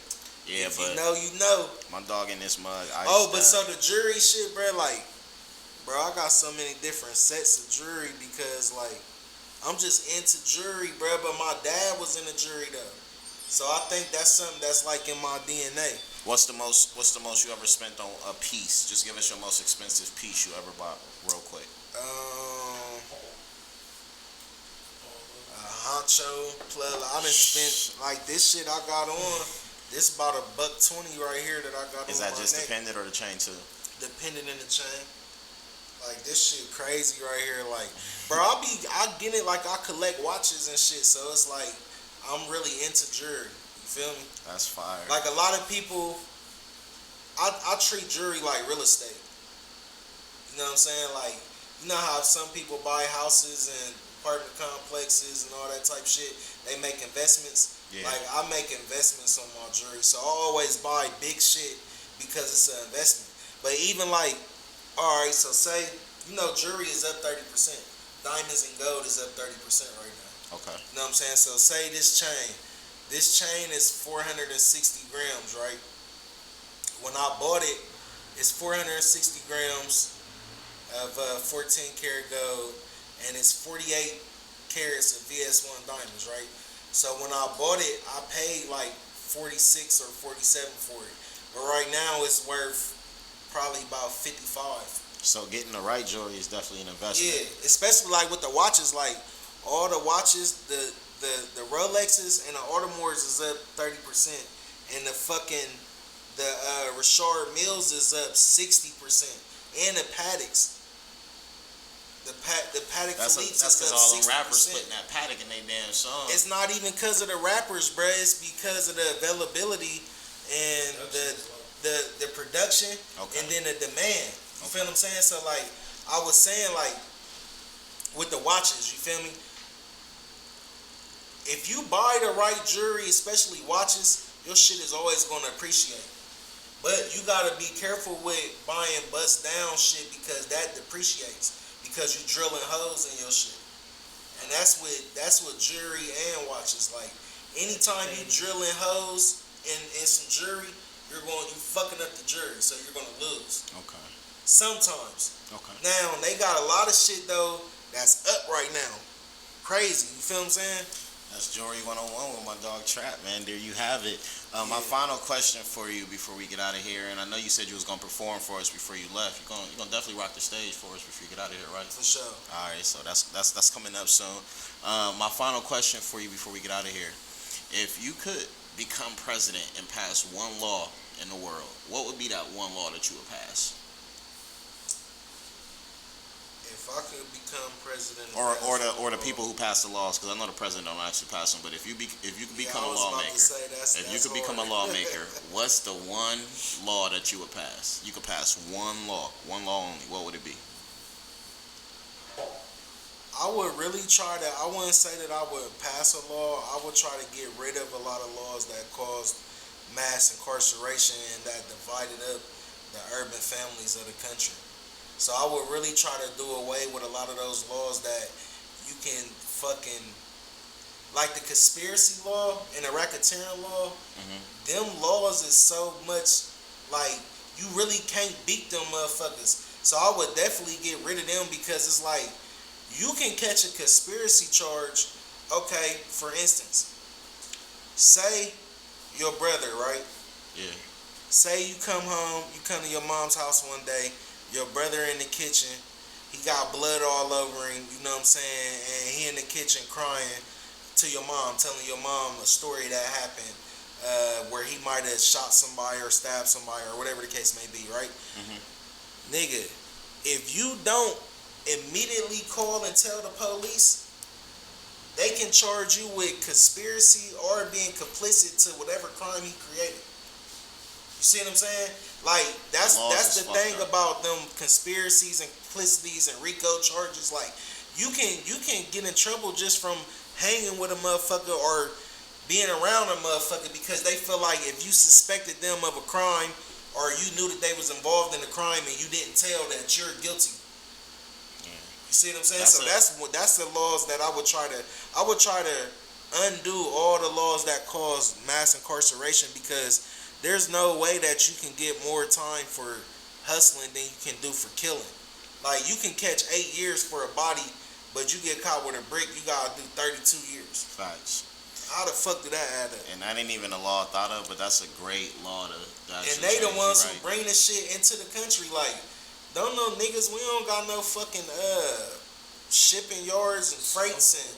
Speaker 4: Yeah,
Speaker 3: if
Speaker 4: but
Speaker 3: you know.
Speaker 4: My dog in this mug.
Speaker 3: So the jury shit, bro, like, bro, I got so many different sets of jury because, like, I'm just into jury, bro, but my dad was in the jury, though. So I think that's something that's, like, in my DNA.
Speaker 4: What's the most you ever spent on a piece? Just give us your most expensive piece you ever bought real quick.
Speaker 3: Honcho plug. I done spent, like, this shit I got on. This about $120 right here that I got on.
Speaker 4: Is that just
Speaker 3: neck.
Speaker 4: the pendant or the chain too?
Speaker 3: The pendant and the chain. Like, this shit crazy right here. Like, bro, I get it, like, I collect watches and shit, so it's like I'm really into jewelry. You feel me?
Speaker 4: That's fire.
Speaker 3: Like, a lot of people, I treat jewelry like real estate. You know what I'm saying? Like, you know how some people buy houses and apartment complexes and all that type shit, they make investments. Yeah. Like, I make investments on my jewelry, so I always buy big shit because it's an investment. But even like, all right, so say, you know, jewelry is up 30%. Diamonds and gold is up 30% right now. Okay. You know what I'm saying? So say this chain is 460 grams, right? When I bought it, it's 460 grams of 14 karat gold, and it's 48 carats of VS1 diamonds, right? So when I bought it, I paid like 46 or 47 for it. But right now it's worth probably about 55.
Speaker 4: So getting the right jewelry is definitely an investment.
Speaker 3: Yeah, especially like with the watches, like all the watches, the Rolexes and the Audemars is up 30%, and the Richard Milles is up 60%, and the Patek's. The Patek Philippe's
Speaker 4: that's
Speaker 3: is up 60%. That's because
Speaker 4: all them rappers putting that Patek in their damn song.
Speaker 3: It's not even because of the rappers, bruh. It's because of the availability and the production, and then the demand. You feel what I'm saying? So, like, I was saying, like, with the watches, you feel me? If you buy the right jewelry, especially watches, your shit is always going to appreciate. But you got to be careful with buying bust down shit because that depreciates. Because you drilling holes in your shit. And that's what jewelry and watches. Like, anytime you drilling holes in some jewelry, you fucking up the jewelry, so you're gonna lose. Okay. Sometimes. Okay. Now they got a lot of shit though that's up right now. Crazy. You feel what I'm saying?
Speaker 4: That's Jewelry 101 with my dog Trap, man. There you have it. My final question for you before we get out of here, and I know you said you was gonna perform for us before you left. You're gonna definitely rock the stage for us before you get out of here, right?
Speaker 3: For sure.
Speaker 4: All right, so that's coming up soon. My final question for you before we get out of here: if you could become president and pass one law in the world, what would be that one law that you would pass?
Speaker 3: If I could become president,
Speaker 4: or the people who pass the laws, because I know the president don't actually pass them. But if you could become a lawmaker, become a lawmaker, what's the one law that you would pass? You could pass one law only. What would it be?
Speaker 3: I would really try to. I wouldn't say that I would pass a law. I would try to get rid of a lot of laws that caused mass incarceration and that divided up the urban families of the country. So I would really try to do away with a lot of those laws that you can fucking, like the conspiracy law and the racketeering law. Them laws is so much like you really can't beat them motherfuckers. So I would definitely get rid of them because it's like you can catch a conspiracy charge. Okay, for instance, say your brother, right? Yeah. Say you come home, you come to your mom's house one day. Your brother in the kitchen, he got blood all over him, you know what I'm saying? And he in the kitchen crying to your mom, telling your mom a story that happened where he might have shot somebody or stabbed somebody or whatever the case may be, right? Nigga, if you don't immediately call and tell the police, they can charge you with conspiracy or being complicit to whatever crime he created. You see what I'm saying? Like that's the thing
Speaker 4: up.
Speaker 3: about them conspiracies and complicities and RICO charges. Like you can get in trouble just from hanging with a motherfucker or being around a motherfucker because they feel like if you suspected them of a crime or you knew that they was involved in a crime and you didn't tell that you're guilty.
Speaker 4: Yeah.
Speaker 3: You see what I'm saying? That's the laws that I would try to undo all the laws that cause mass incarceration because there's no way that you can get more time for hustling than you can do for killing. Like you can catch 8 years for a body, but you get caught with a brick, you gotta do 32 years.
Speaker 4: Facts.
Speaker 3: How the fuck did that add up?
Speaker 4: And that ain't even a law I thought of, but that's a great law to.
Speaker 3: And they the ones who bring this shit into the country. Like, don't know niggas, we don't got no fucking shipping yards and freights and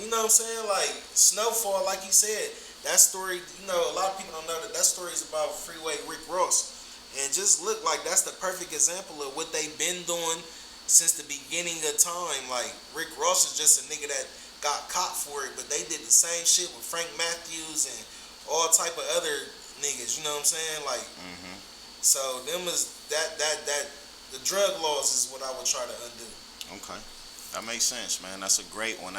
Speaker 3: you know what I'm saying? Like Snowfall, like you said. That story, you know, a lot of people don't know that story is about Freeway Rick Ross. And just look like that's the perfect example of what they've been doing since the beginning of time. Like, Rick Ross is just a nigga that got caught for it, but they did the same shit with Frank Matthews and all type of other niggas, you know what I'm saying? Like, so them is that the drug laws is what I would try to undo.
Speaker 4: Okay. That makes sense, man. That's a great one.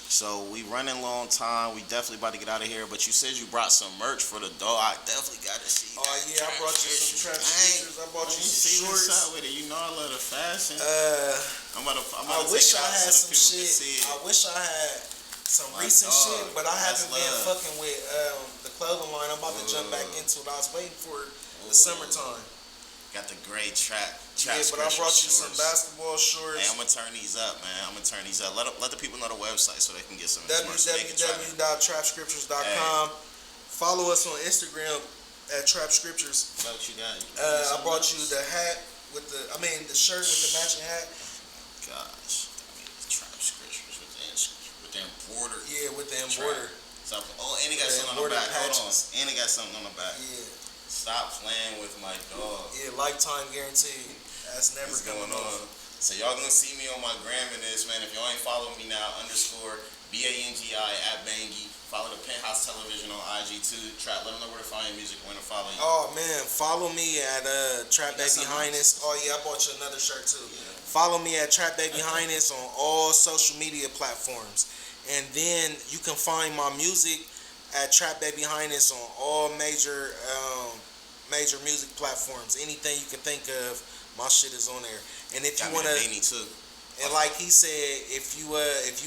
Speaker 4: So we running long time. We definitely about to get out of here. But you said you brought some merch for the dog. I definitely got to see.
Speaker 3: Oh yeah, I brought you some trap sneakers. I brought you some shorts.
Speaker 4: What's up with it? You know I love the fashion.
Speaker 3: I wish I had some shit. I wish I had some recent shit, but I haven't been fucking with the clothing line. I'm about to jump back into it. I was waiting for the summertime.
Speaker 4: Got the gray trap.
Speaker 3: Yeah, but I brought you some basketball shorts.
Speaker 4: Hey, I'm gonna turn these up, man. Let the people know the website so they can get some.
Speaker 3: www.trapscriptures.com. Hey. Follow us on Instagram at trapscriptures.
Speaker 4: What you got?
Speaker 3: I brought you the hat the shirt with the matching hat.
Speaker 4: Gosh, trap scriptures with the embroider.
Speaker 3: Yeah, with the embroider.
Speaker 4: And he got something on the back. Hold on. And he got something on the back.
Speaker 3: Yeah.
Speaker 4: Stop playing with my dog.
Speaker 3: Yeah, lifetime guaranteed. That's never going on.
Speaker 4: So y'all gonna see me on my gram in this, man. If y'all ain't following me now, _BANGI @Bangy. Follow the Penthouse Television on IG too. Let them know where to find your music, when to follow you.
Speaker 3: Oh man, follow me at Trapbaby Hienest. Oh yeah, I bought you another shirt too. Yeah. Follow me at Trapbaby Hienest on all social media platforms. And then you can find my music at Trapbaby Hienest on all major music platforms. Anything you can think of, my shit is on there. And if you wanna, and like he said, if you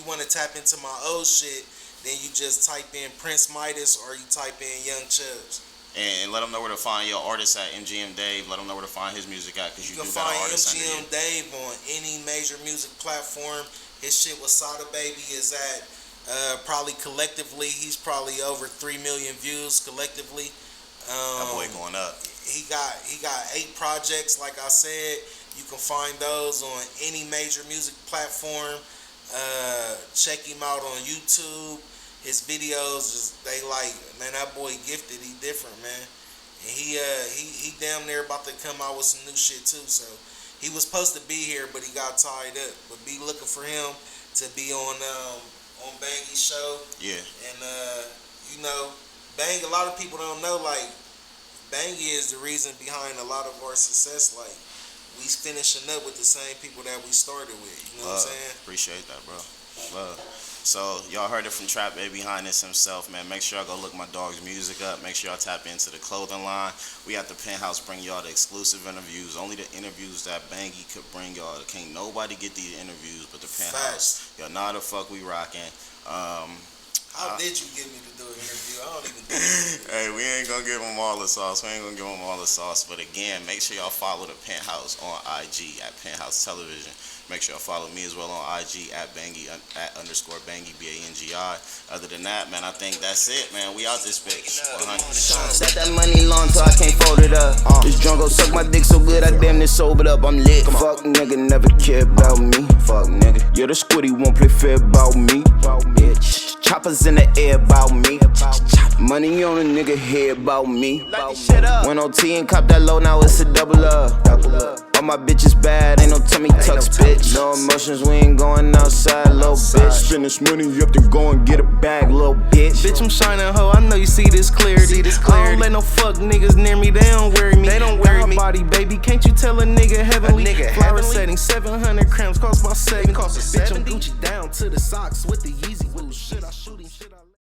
Speaker 3: wanna tap into my old shit, then you just type in Prince Midas or you type in Young Chubbs.
Speaker 4: And let them know where to find your artist at. MGM Dave. Let them know where to find his music at because you can find
Speaker 3: MGM Dave on any major music platform. His shit with Sada Baby is at. Probably collectively, he's probably over 3 million views collectively.
Speaker 4: That boy going up.
Speaker 3: He got 8 projects. Like I said, you can find those on any major music platform. Check him out on YouTube. His videos, man, that boy gifted. He different, man. And he damn near about to come out with some new shit too. So he was supposed to be here, but he got tied up. But be looking for him to be on Bangy's show.
Speaker 4: Yeah.
Speaker 3: And Bang, a lot of people don't know, like, Bangy is the reason behind a lot of our success. Like, we finishing up with the same people that we started with. You know what I'm saying?
Speaker 4: Appreciate that, bro. Love. So y'all heard it from Trapbaby Hienest himself, man. Make sure y'all go look my dog's music up. Make sure y'all tap into the clothing line. We at the Penthouse bring y'all the exclusive interviews. Only the interviews that Bangy could bring y'all. Can't nobody get these interviews but the Penthouse. Y'all know the fuck we rocking.
Speaker 3: How did you get me to do an interview? I don't even do it.
Speaker 4: Hey, we ain't gonna give them all the sauce. But again, make sure y'all follow the Penthouse on IG at Penthouse Television. Make sure y'all follow me as well on IG at Bangy @_Bangy BANGI. Other than that, man, I think that's it, man. We out this bitch. 100%.
Speaker 5: Stack that money long till I can't fold it up. This drunk gon' suck my dick so good I damn near sobered up. I'm lit. Fuck nigga, never care about me. Fuck nigga. Yeah, the squiddy won't play fair about me. Bitch. Choppers in the air about me. Money on a nigga head about me. Went on T and cop that low, now it's a double up. All my bitches bad, ain't no tummy tucks, bitch. No emotions, we ain't going outside, little bitch. Spend this money up to go and get a bag, little bitch.
Speaker 6: Bitch, I'm shining, ho, I know you see this clarity. I don't let no fuck niggas near me, they don't worry me. They don't worry me. Body, baby, can't you tell a nigga heavenly? Flower setting, 700 grams, cost my 7. Bitch, I'm Gucci down to the socks with the Yeezy boots. Shit, I shoot him, shit, I